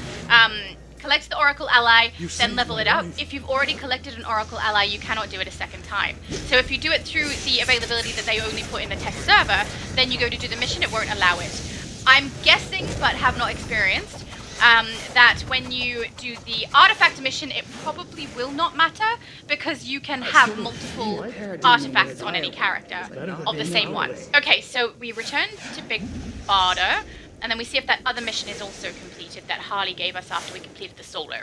collect the Oracle ally, then level it up. If you've already collected an Oracle ally, you cannot do it a second time. So if you do it through the availability that they only put in the test server, then you go to do the mission, it won't allow it. I'm guessing, but have not experienced, that when you do the artifact mission, it probably will not matter, because you can have multiple artifacts on any character of the same one. Okay, so we return to Big Barda, and then we see if that other mission is also completed that Harley gave us after we completed the solo.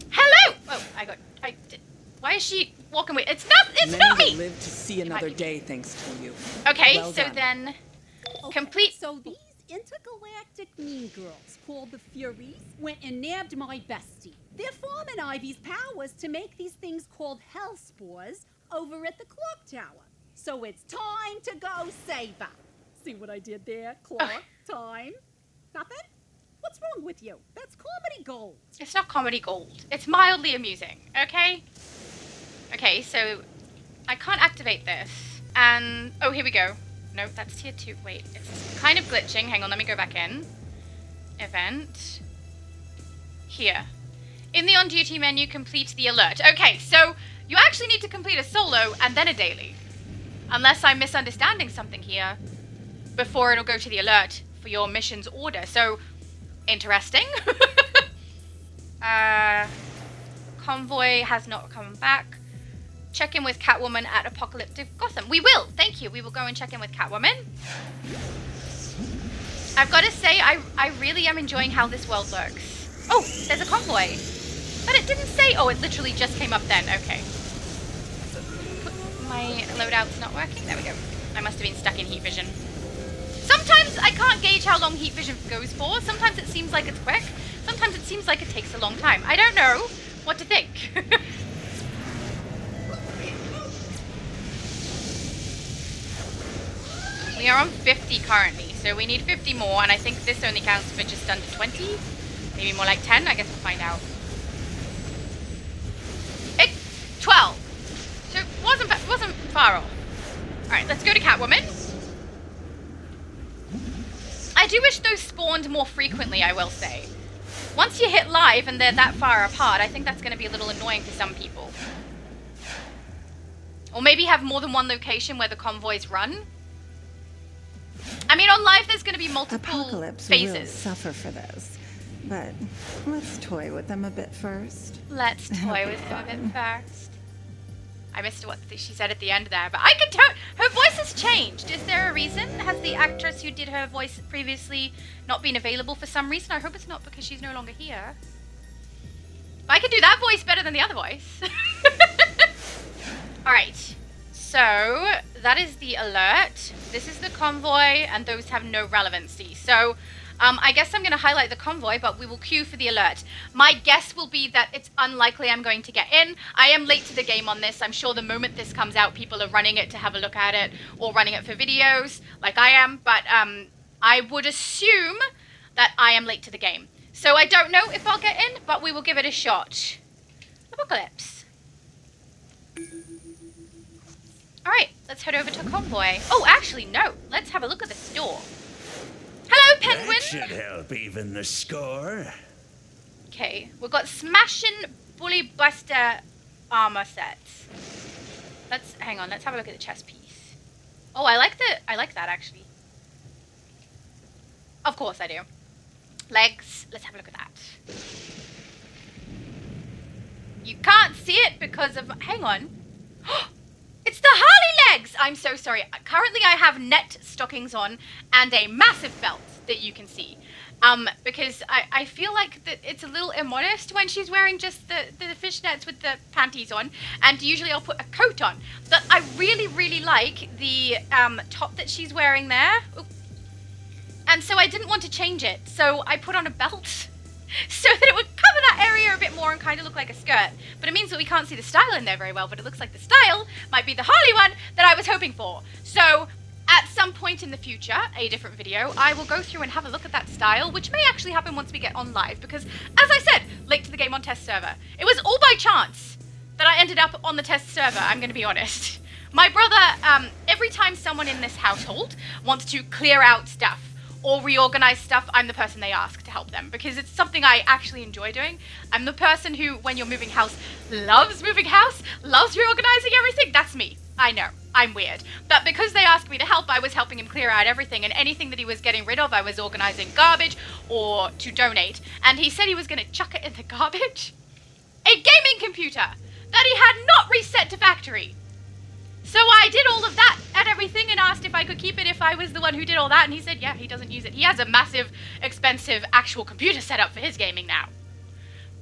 Hello! Oh, why is she walking away? It's not me! Many will live to see another day thanks to you. Okay, Well so done. then complete. So these intergalactic mean girls called the Furies went and nabbed my bestie. They're farming Ivy's powers to make these things called Hell Spores over at the Clock Tower. So it's time to go save her. See what I did there? Clock, time. Nothing? What's wrong with you? That's comedy gold. It's not comedy gold. It's mildly amusing, okay? Okay, so I can't activate this. And, oh, here we go. No, that's tier 2. Wait, it's kind of glitching. Hang on, let me go back in. Event. Here. In the on-duty menu, complete the alert. Okay, so you actually need to complete a solo and then a daily. Unless I'm misunderstanding something here, before it'll go to the alert for your mission's order. So, interesting. Convoy has not come back. Check in with Catwoman at Apokolips Gotham. We will, thank you. We will go and check in with Catwoman. I've got to say, I really am enjoying how this world looks. Oh, there's a convoy. But it didn't say, oh, it literally just came up then. Okay. My loadout's not working. There we go. I must have been stuck in heat vision. Sometimes I can't gauge how long heat vision goes for. Sometimes it seems like it's quick. Sometimes it seems like it takes a long time. I don't know what to think. We are on 50 currently, so we need 50 more, and I think this only counts for just under 20. Maybe more like 10. I guess we'll find out. 12. So it wasn't far off. All right, let's go to Catwoman. I do wish those spawned more frequently, I will say. Once you hit live and they're that far apart, I think that's going to be a little annoying for some people. Or maybe have more than one location where the convoys run. I mean, on live there's going to be multiple Apokolips phases. will suffer for this, but let's toy with them a bit first. Let's toy with them a bit first. I missed what she said at the end there, but I could tell her voice has changed. Is there a reason? Has the actress who did her voice previously not been available for some reason? I hope it's not because she's no longer here. But I could do that voice better than the other voice. Alright, so that is the alert. This is the convoy, and those have no relevancy. So I guess I'm going to highlight the convoy, but we will queue for the alert. My guess will be that it's unlikely I'm going to get in. I am late to the game on this. I'm sure the moment this comes out, people are running it to have a look at it or running it for videos like I am. But I would assume that I am late to the game. So I don't know if I'll get in, but we will give it a shot. Apokolips. Alright, let's head over to Convoy. Oh, actually, no. Let's have a look at the store. Hello, Penguin! That should help even the score. Okay, we've got Smashin' Bully Buster armor sets. Hang on, let's have a look at the chest piece. Oh, I like that, actually. Of course I do. Legs, let's have a look at that. You can't see it because of, hang on. It's the Harley legs! I'm so sorry. Currently I have net stockings on and a massive belt that you can see. Because I feel like that it's a little immodest when she's wearing just the fishnets with the panties on. And usually I'll put a coat on. But I really, really like the top that she's wearing there. Oops. And so I didn't want to change it, so I put on a belt so that it would cover that area a bit more and kind of look like a skirt. But it means that we can't see the style in there very well, but it looks like the style might be the Harley one that I was hoping for. So at some point in the future, a different video, I will go through and have a look at that style, which may actually happen once we get on live, because as I said, late to the game on test server, it was all by chance that I ended up on the test server, I'm going to be honest. My brother, every time someone in this household wants to clear out stuff or reorganize stuff, I'm the person they ask to help them, because it's something I actually enjoy doing. I'm the person who, when you're moving house, loves reorganizing everything. That's me. I know, I'm weird. But because they asked me to help, I was helping him clear out everything, and anything that he was getting rid of, I was organizing garbage or to donate. And he said he was going to chuck it in the garbage. A gaming computer that he had not reset to factory. So I did all of that and everything and asked if I could keep it if I was the one who did all that, and he said, yeah, he doesn't use it. He has a massive, expensive, actual computer set up for his gaming now.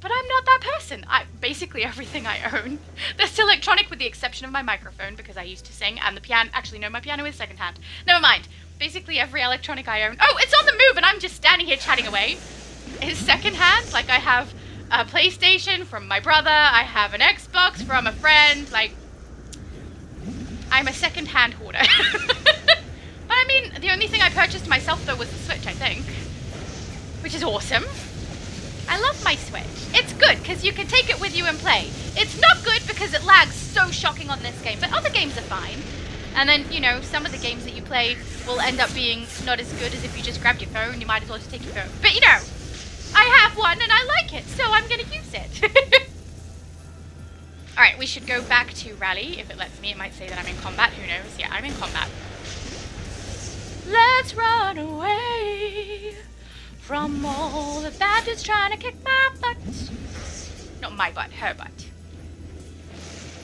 But I'm not that person. Basically everything I own. They're still electronic with the exception of my microphone, because I used to sing, and the piano, actually no, my piano is secondhand. Never mind. Basically every electronic I own. Oh, it's on the move and I'm just standing here chatting away. Is secondhand. Like, I have a PlayStation from my brother, I have an Xbox from a friend, like, I'm a second-hand hoarder. But I mean, the only thing I purchased myself, though, was the Switch, I think. Which is awesome. I love my Switch. It's good, because you can take it with you and play. It's not good because it lags so shocking on this game, but other games are fine. And then, you know, some of the games that you play will end up being not as good as if you just grabbed your phone. You might as well just take your phone. But, you know, I have one and I like it, so I'm going to use it. Alright, we should go back to rally, if it lets me. It might say that I'm in combat, who knows? Yeah, I'm in combat. Let's run away from all the bandits trying to kick my butt. Not my butt, her butt.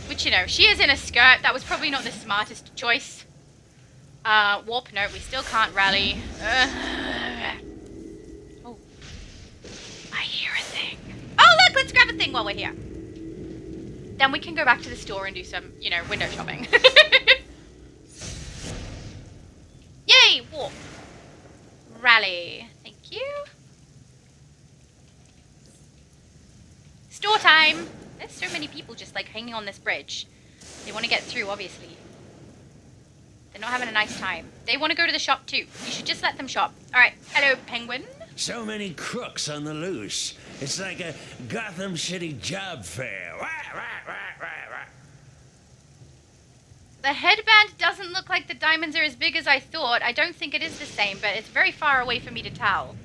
Which, you know, she is in a skirt. That was probably not the smartest choice. Warp, no, we still can't rally. Oh. I hear a thing. Oh, look, let's grab a thing while we're here. Then we can go back to the store and do some, you know, window shopping. Yay! Warp. Rally. Thank you. Store time! There's so many people just, like, hanging on this bridge. They want to get through, obviously. They're not having a nice time. They want to go to the shop, too. You should just let them shop. Alright. Hello, penguin. So many crooks on the loose. It's like a Gotham City job fair. Wah, wah, wah, wah, wah. The headband doesn't look like the diamonds are as big as I thought. I don't think it is the same, but it's very far away for me to tell.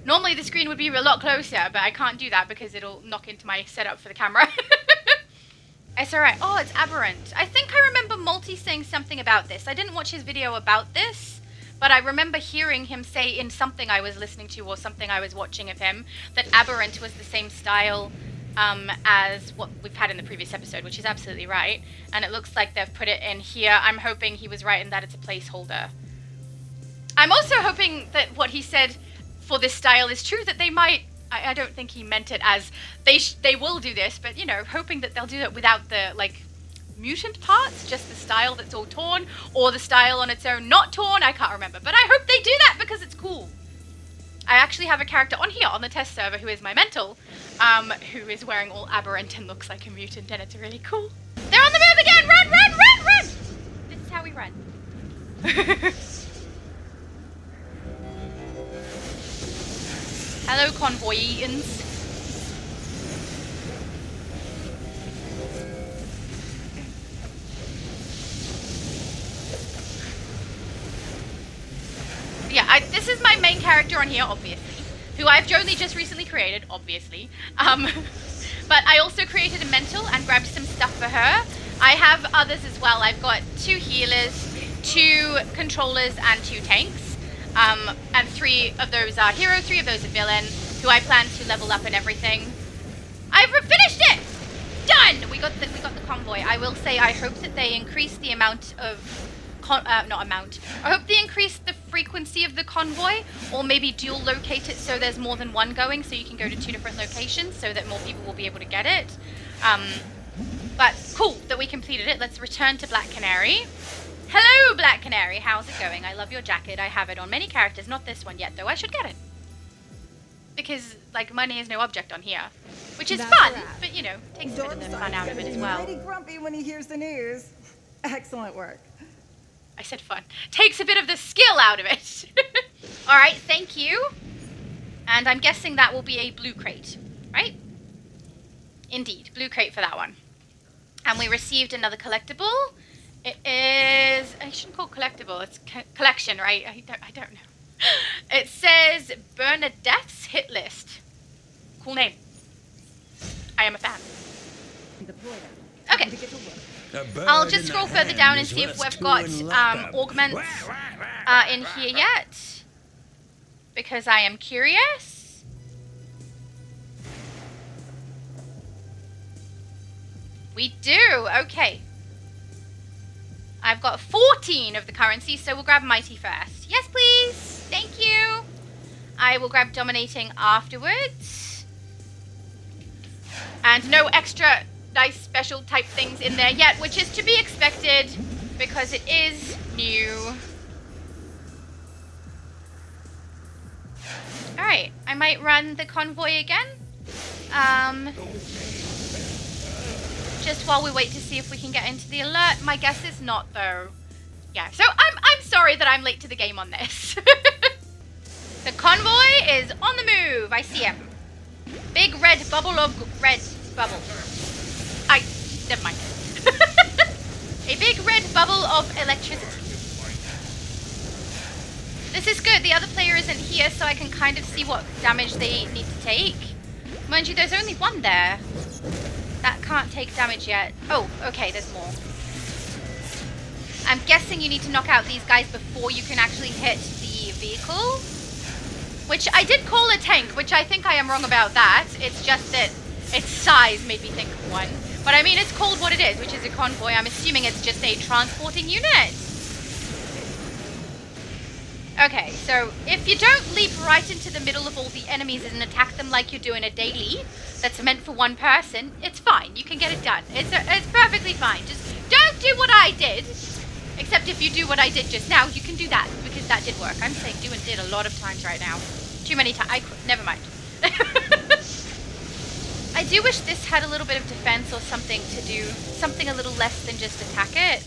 Normally the screen would be a lot closer, but I can't do that because it'll knock into my setup for the camera. It's alright. Oh, it's Aberrant. I think I remember Multi saying something about this. I didn't watch his video about this, but I remember hearing him say in something I was listening to or something I was watching of him that Aberrant was the same style as what we've had in the previous episode, which is absolutely right. And it looks like they've put it in here. I'm hoping he was right in that it's a placeholder. I'm also hoping that what he said for this style is true, that they might... I don't think he meant it as they will do this, but, you know, hoping that they'll do it without the, like, mutant parts, just the style that's all torn, or the style on its own not torn. I can't remember, but I hope they do that because it's cool. I actually have a character on here on the test server who is my mental, who is wearing all Aberrant and looks like a mutant, and it's really cool. They're on the move again! Run, run, run, run! This is how we run. Hello, convoy-eatons. Yeah, this is my main character on here, obviously, who I've only just recently created, obviously. But I also created a mental and grabbed some stuff for her. I have others as well. I've got 2 healers, 2 controllers, and 2 tanks. And 3 of those are hero, 3 of those are villain, who I plan to level up and everything. I've finished it! Done! We got the convoy. I will say I hope that they increase the amount of... I hope they increase the frequency of the convoy, or maybe dual locate it so there's more than one going, so you can go to 2 different locations so that more people will be able to get it. But cool that we completed it. Let's return to Black Canary. Hello, Black Canary. How's it going? I love your jacket. I have it on many characters. Not this one yet, though. I should get it. Because, like, money is no object on here. Which is fun, but, you know, takes a bit of the fun out of it as well. Pretty grumpy when he hears the news. Excellent work. I said fun. Takes a bit of the skill out of it. Alright, thank you. And I'm guessing that will be a blue crate, right? Indeed, blue crate for that one. And we received another collectible. It is... I shouldn't call it collectible. It's collection, right? I don't know. It says Bernadette's Hit List. Cool name. I am a fan. Okay. I'll just scroll further down and see if we've got augments in here yet. Because I am curious. We do. Okay. I've got 14 of the currency, so we'll grab Mighty first. Yes, please. Thank you. I will grab Dominating afterwards. And no extra nice special type things in there yet, which is to be expected because it is new. Alright, I might run the convoy again. Just while we wait to see if we can get into the alert. My guess is not, though. Yeah, so I'm sorry that I'm late to the game on this. The convoy is on the move. I see him. Big red bubble of red bubble. Never mind. A big red bubble of electricity. This is good. The other player isn't here, so I can kind of see what damage they need to take. Mind you, there's only one there. That can't take damage yet. Oh, okay, there's more. I'm guessing you need to knock out these guys before you can actually hit the vehicle. Which I did call a tank, which I think I am wrong about that. It's just that its size made me think of one. But I mean, it's called what it is, which is a convoy. I'm assuming it's just a transporting unit. Okay, so if you don't leap right into the middle of all the enemies and attack them like you do in a daily that's meant for one person, it's fine. You can get it done. It's perfectly fine. Just don't do what I did. Except if you do what I did just now, you can do that, because that did work. I'm saying do and did a lot of times right now. Too many times. Never mind. I do wish this had a little bit of defense or something to do. Something a little less than just attack it.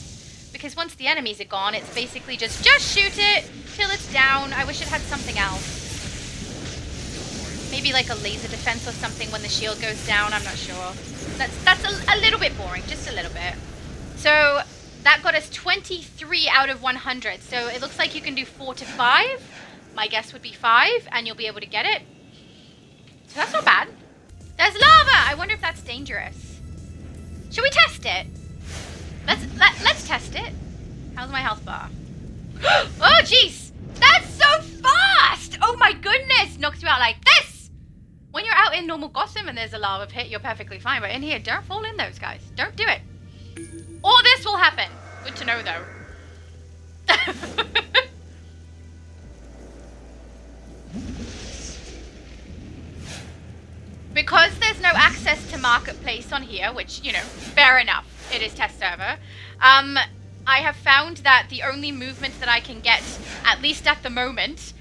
Because once the enemies are gone, it's basically just shoot it till it's down. I wish it had something else. Maybe like a laser defense or something when the shield goes down. I'm not sure. That's a little bit boring. Just a little bit. So that got us 23 out of 100. So it looks like you can do 4 to 5. My guess would be 5, and you'll be able to get it. So that's not bad. There's lava! I wonder if that's dangerous. Should we test it? Let's test it. How's my health bar? Oh, jeez! That's so fast! Oh my goodness! Knocks you out like this! When you're out in normal Gotham and there's a lava pit, you're perfectly fine. But in here, don't fall in those, guys. Don't do it. Or this will happen. Good to know, though. Because there's no access to Marketplace on here, which, you know, fair enough. It is test server. I have found that the only movement that I can get, at least at the moment,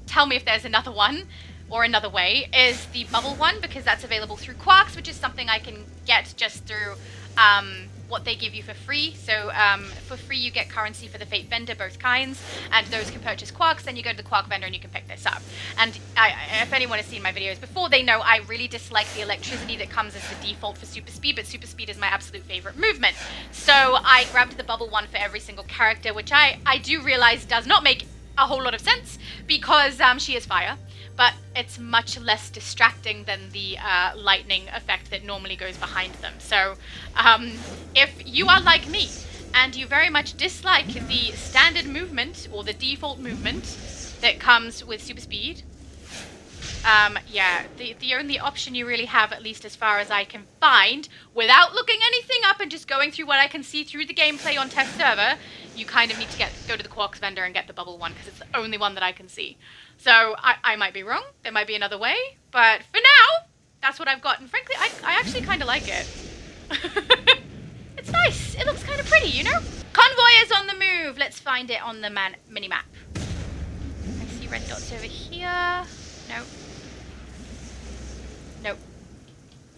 tell me if there's another one or another way, is the bubble one, because that's available through Quarks, which is something I can get just through what they give you for free. So for free you get currency for the Fate Vendor, both kinds, and those can purchase Quarks. Then you go to the Quark Vendor and you can pick this up. And if anyone has seen my videos before, they know I really dislike the electricity that comes as the default for Super Speed, but Super Speed is my absolute favorite movement. So I grabbed the bubble one for every single character, which I do realize does not make a whole lot of sense, because she is fire. But it's much less distracting than the lightning effect that normally goes behind them. So if you are like me and you very much dislike the standard movement or the default movement that comes with Super Speed, yeah, the only option you really have, at least as far as I can find, without looking anything up and just going through what I can see through the gameplay on test server, you kind of need to go to the Quarks Vendor and get the bubble one, because it's the only one that I can see. So I might be wrong. There might be another way. But for now, that's what I've got. And frankly, I actually kind of like it. It's nice. It looks kind of pretty, you know? convoy is on the move. Let's find it on the mini-map. I see red dots over here. Nope. Nope.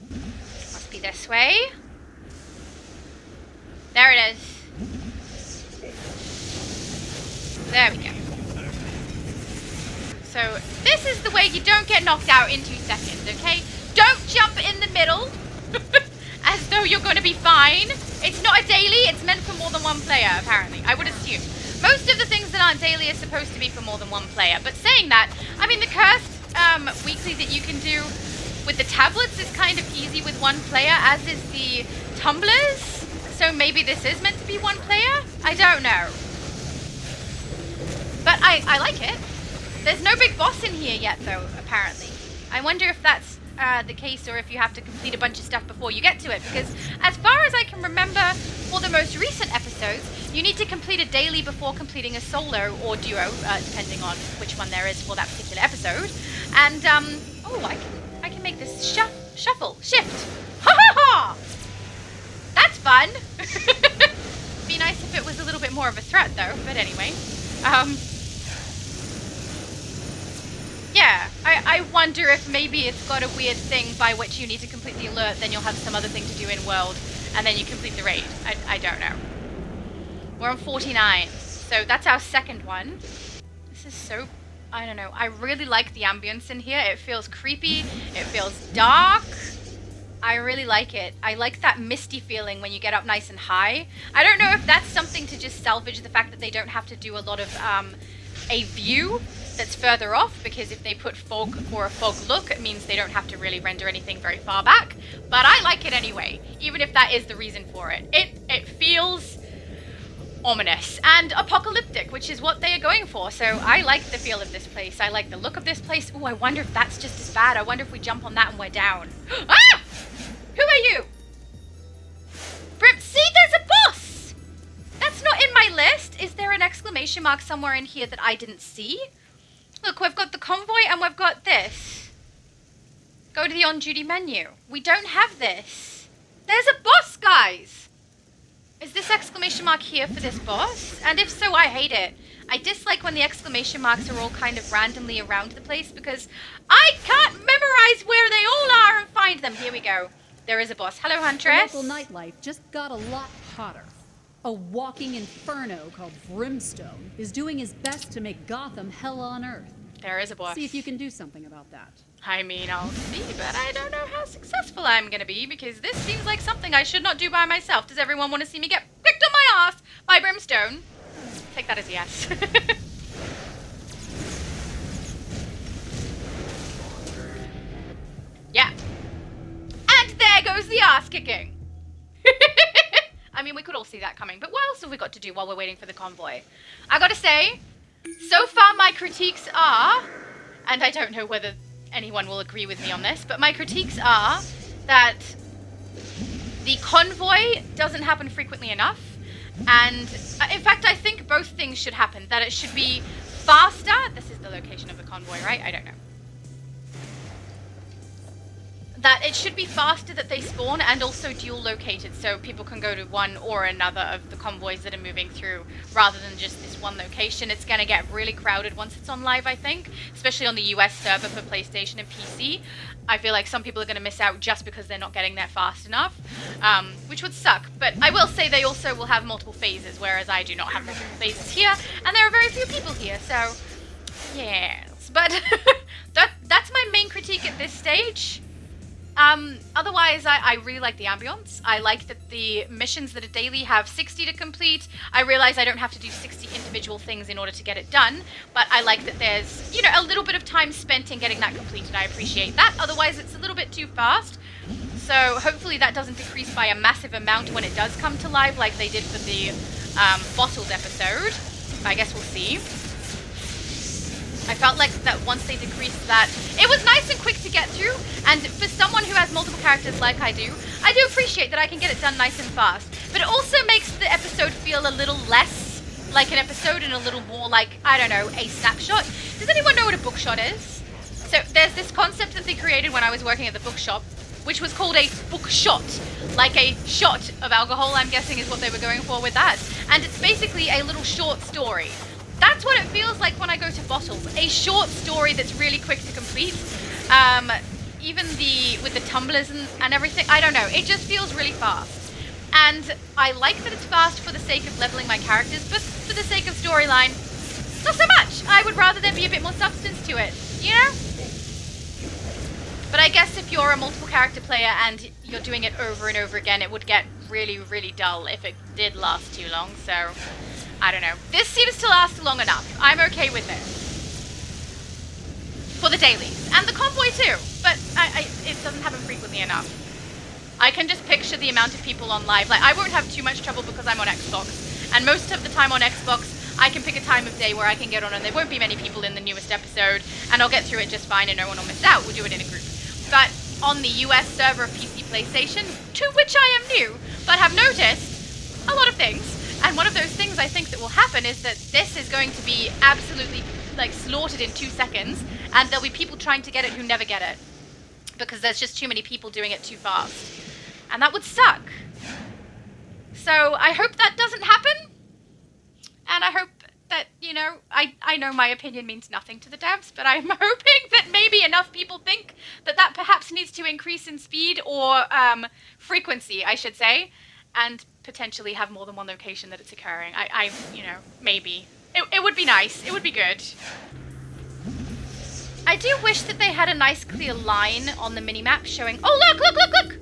Must be this way. There it is. There we go. So this is the way you don't get knocked out in 2 seconds, okay? Don't jump in the middle as though you're going to be fine. It's not a daily, it's meant for more than one player, apparently. I would assume. Most of the things that aren't daily are supposed to be for more than one player. But saying that, I mean, the cursed weekly that you can do with the tablets is kind of easy with one player, as is the tumblers. So maybe this is meant to be one player? I don't know. But I like it. There's no big boss in here yet, though, apparently. I wonder if that's the case, or if you have to complete a bunch of stuff before you get to it, because as far as I can remember, for the most recent episodes, you need to complete a daily before completing a solo or duo, depending on which one there is for that particular episode. And, oh, I can make this shift. Ha ha ha! That's fun! Be nice if it was a little bit more of a threat, though, but anyway. Yeah, I wonder if maybe it's got a weird thing by which you need to complete the alert, then you'll have some other thing to do in world, and then you complete the raid. I don't know. We're on 49, so that's our second one. This is so, I don't know. I really like the ambience in here. It feels creepy. It feels dark. I really like it. I like that misty feeling when you get up nice and high. I don't know if that's something to just salvage the fact that they don't have to do a lot of a view that's further off, because if they put fog or a fog look, it means they don't have to really render anything very far back. But I like it anyway, even if that is the reason for it. It feels ominous and apocalyptic, which is what they are going for. So I like the feel of this place. I like the look of this place. Oh, I wonder if that's just as bad. I wonder if we jump on that and we're down. Ah! Who are you? See, there's a boss! That's not in my list. Is there an exclamation mark somewhere in here that I didn't see? Look, we've got the convoy and we've got this. Go to the on-duty menu. We don't have this. There's a boss, guys! Is this exclamation mark here for this boss? And if so, I hate it. I dislike when the exclamation marks are all kind of randomly around the place, because I can't memorize where they all are and find them. Here we go. There is a boss. Hello, Huntress. The local nightlife just got a lot hotter. A walking inferno called Brimstone is doing his best to make Gotham hell on earth. There is a boss. See if you can do something about that. I mean, I'll see, but I don't know how successful I'm gonna be, because this seems like something I should not do by myself. Does everyone want to see me get kicked on my ass by Brimstone? Take that as a yes. Yeah. And there goes the ass kicking. I mean, we could all see that coming, but what else have we got to do while we're waiting for the convoy? I gotta say, so far my critiques are, and I don't know whether anyone will agree with me on this, but my critiques are that the convoy doesn't happen frequently enough, and in fact I think both things should happen. That it should be faster. This is the location of the convoy, right? I don't know. That it should be faster that they spawn, and also dual located, so people can go to one or another of the convoys that are moving through, rather than just this one location. It's going to get really crowded once it's on live, I think, especially on the US server for PlayStation and PC. I feel like some people are going to miss out just because they're not getting there fast enough, which would suck. But I will say they also will have multiple phases, whereas I do not have multiple phases here, and there are very few people here, so yes. But that's my main critique at this stage. Otherwise, I really like the ambience. I like that the missions that are daily have 60 to complete. I realize I don't have to do 60 individual things in order to get it done, but I like that there's, you know, a little bit of time spent in getting that completed. I appreciate that. Otherwise, it's a little bit too fast. So hopefully that doesn't decrease by a massive amount when it does come to live, like they did for the bottled episode. I guess we'll see. I felt like that once they decreased that, it was nice and quick to get through, and for someone who has multiple characters like I do appreciate that I can get it done nice and fast. But it also makes the episode feel a little less like an episode and a little more like, I don't know, a snapshot. Does anyone know what a bookshot is? So there's this concept that they created when I was working at the bookshop, which was called a bookshot, like a shot of alcohol, I'm guessing is what they were going for with that. and it's basically a little short story. That's what it feels like when I go to Bottles. A short story that's really quick to complete. Even with the tumblers and everything, I don't know, it just feels really fast. And I like that it's fast for the sake of leveling my characters, but for the sake of storyline, not so much. I would rather there be a bit more substance to it, you know? But I guess if you're a multiple character player and you're doing it over and over again, it would get really, really dull if it did last too long, so I don't know. This seems to last long enough. I'm okay with this. For the dailies. And the convoy too, but it doesn't happen frequently enough. I can just picture the amount of people on live. Like, I won't have too much trouble because I'm on Xbox, and most of the time on Xbox, I can pick a time of day where I can get on and there won't be many people in the newest episode, and I'll get through it just fine and no one will miss out. We'll do it in a group. But on the US server of PC PlayStation, to which I am new, but have noticed a lot of things, and one of those things I think that will happen is that this is going to be absolutely, like, slaughtered in 2 seconds, and there'll be people trying to get it who never get it, because there's just too many people doing it too fast. And that would suck. So I hope that doesn't happen, and I hope that, you know, I know my opinion means nothing to the devs, but I'm hoping that maybe enough people think that that perhaps needs to increase in speed or frequency, I should say, and potentially have more than one location that it's occurring. I you know, maybe. It would be nice. It would be good. I do wish that they had a nice clear line on the minimap showing... Oh, look!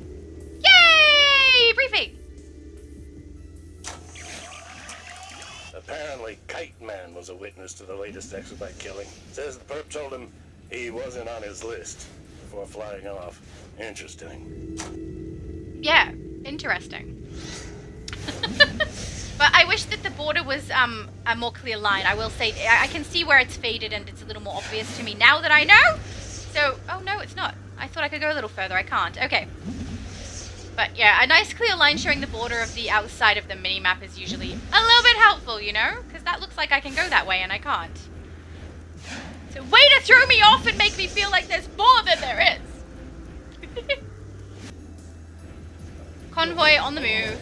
Yay! Briefing! Apparently, Kite Man was a witness to the latest exabyte killing. Says the perp told him he wasn't on his list before flying off. Interesting. Yeah, interesting. But I wish that the border was a more clear line. I will say, I can see where it's faded and it's a little more obvious to me now that I know. So, oh no, it's not. I thought I could go a little further. I can't. Okay. But yeah, a nice clear line showing the border of the outside of the minimap is usually a little bit helpful, you know? Because that looks like I can go that way and I can't. So way to throw me off and make me feel like there's more than there is. Convoy on the move.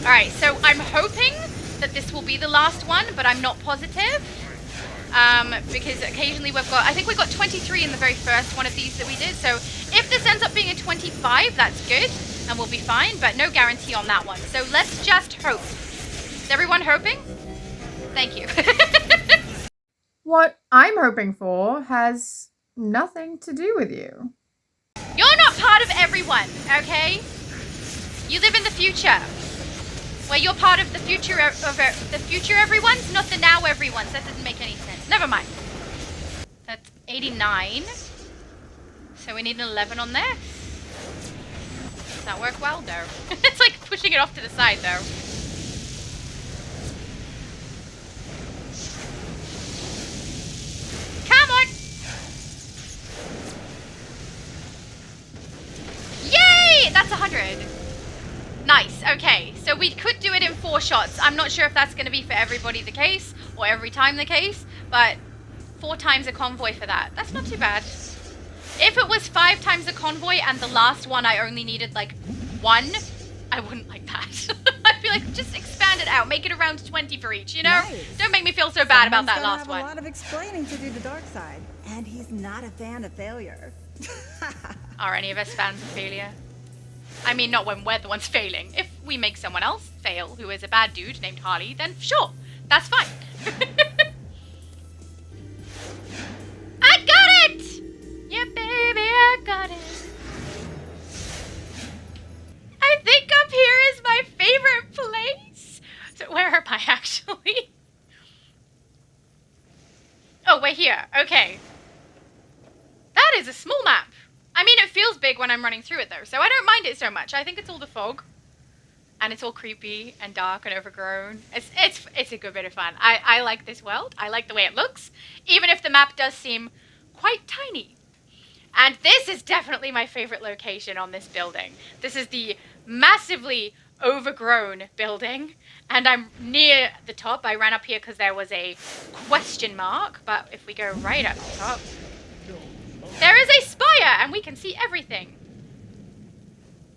Alright, so I'm hoping that this will be the last one, but I'm not positive. Because occasionally I think we got 23 in the very first one of these that we did, so if this ends up being a 25, that's good, and we'll be fine, but no guarantee on that one. So let's just hope. Is everyone hoping? Thank you. What I'm hoping for has nothing to do with you. You're not part of everyone, okay? You live in the future, where you're part of the future of the future everyone's, not the now everyone's. That doesn't make any sense. Never mind. That's 89. So we need an 11 on there. Does that work well? No. It's like pushing it off to the side, though. Come on! Yay! That's 100. Nice, okay. So we could do it in 4 shots. I'm not sure if that's going to be for everybody the case, or every time the case, but 4 times a convoy for that. That's not too bad. If it was 5 times a convoy and the last one I only needed like 1, I wouldn't like that. I'd be like, just expand it out. Make it around 20 for each, you know? Nice. Don't make me feel so bad about that Someone's last gonna one. have a lot of explaining to do the dark side. And he's not a fan of failure. Are any of us fans of failure? I mean, not when we're the ones failing. If we make someone else fail who is a bad dude named Harley, then sure, that's fine. I got it! Yeah, baby, I got it. I think up here is my favorite place. So where am I actually? Oh, we're here. Okay. That is a small map. I mean, it feels big when I'm running through it, though, so I don't mind it so much. I think it's all the fog, and it's all creepy and dark and overgrown. It's a good bit of fun. I like this world. I like the way it looks, even if the map does seem quite tiny. And this is definitely my favorite location on this building. This is the massively overgrown building, and I'm near the top. I ran up here because there was a question mark, but if we go right up the top... there is a spire, and we can see everything.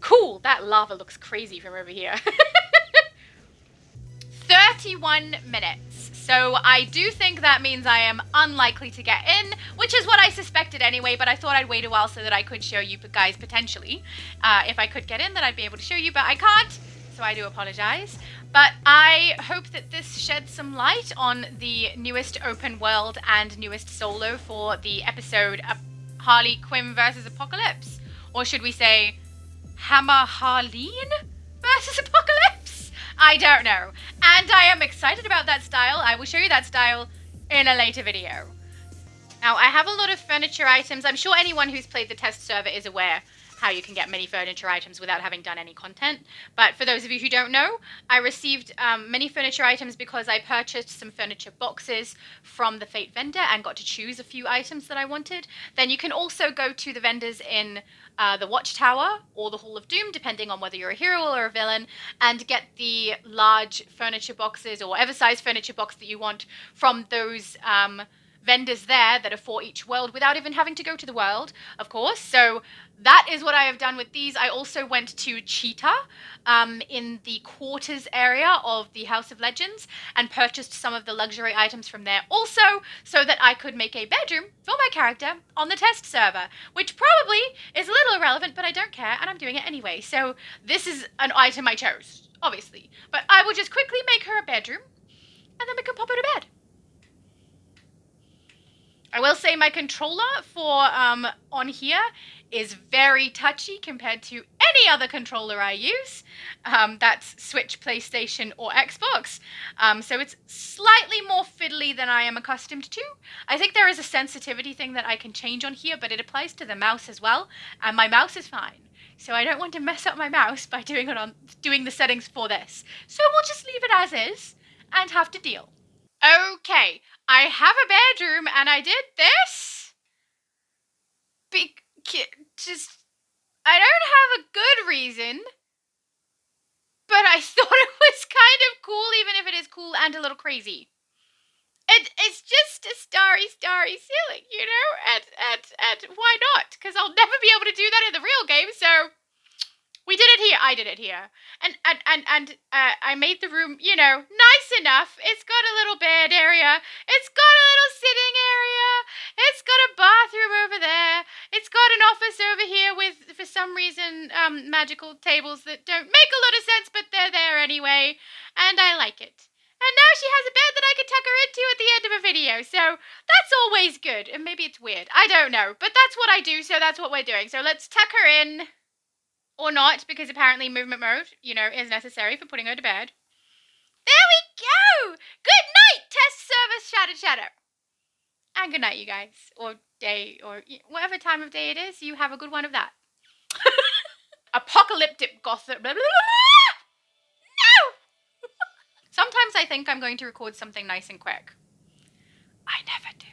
Cool, that lava looks crazy from over here. 31 minutes. So I do think that means I am unlikely to get in, which is what I suspected anyway, but I thought I'd wait a while so that I could show you guys potentially. If I could get in, then I'd be able to show you, but I can't, so I do apologize. But I hope that this sheds some light on the newest open world and newest solo for the episode Harley Quinn versus Apokolips. Or should we say Hammer Harleen versus Apokolips? I don't know. And I am excited about that style. I will show you that style in a later video. Now, I have a lot of furniture items. I'm sure anyone who's played the test server is aware how you can get many furniture items without having done any content. But for those of you who don't know, I received many furniture items because I purchased some furniture boxes from the Fate vendor and got to choose a few items that I wanted. Then you can also go to the vendors in the Watchtower or the Hall of Doom, depending on whether you're a hero or a villain, and get the large furniture boxes or whatever size furniture box that you want from those vendors there that are for each world without even having to go to the world, of course. So that is what I have done with these. I also went to Cheetah in the quarters area of the House of Legends and purchased some of the luxury items from there also so that I could make a bedroom for my character on the test server, which probably is a little irrelevant, but I don't care and I'm doing it anyway. So this is an item I chose, obviously. But I will just quickly make her a bedroom and then we can pop her to bed. I will say my controller for on here is very touchy compared to any other controller I use. That's Switch, PlayStation, or Xbox. So it's slightly more fiddly than I am accustomed to. I think there is a sensitivity thing that I can change on here, but it applies to the mouse as well. And my mouse is fine. So I don't want to mess up my mouse by doing the settings for this. So we'll just leave it as is and have to deal. Okay, I have a bedroom and I did this. I don't have a good reason, but I thought it was kind of cool, even if it is cool and a little crazy. It's just a starry ceiling, you know, and why not? Because I'll never be able to do that in the real game, so we did it here. I did it here. And I made the room, you know, nice enough. It's got a little bed area. It's got a little sitting area. It's got a bathroom over there. It's got an office over here with, for some reason, magical tables that don't make a lot of sense, but they're there anyway. And I like it. And now she has a bed that I can tuck her into at the end of a video. So that's always good. And maybe it's weird. I don't know. But that's what I do, so that's what we're doing. So let's tuck her in. Or not, because apparently movement mode, you know, is necessary for putting her to bed. There we go! Good night, test service Shadow. And good night, you guys. Or day, or whatever time of day it is, you have a good one of that. Apocalyptic gossip. No! Sometimes I think I'm going to record something nice and quick. I never do.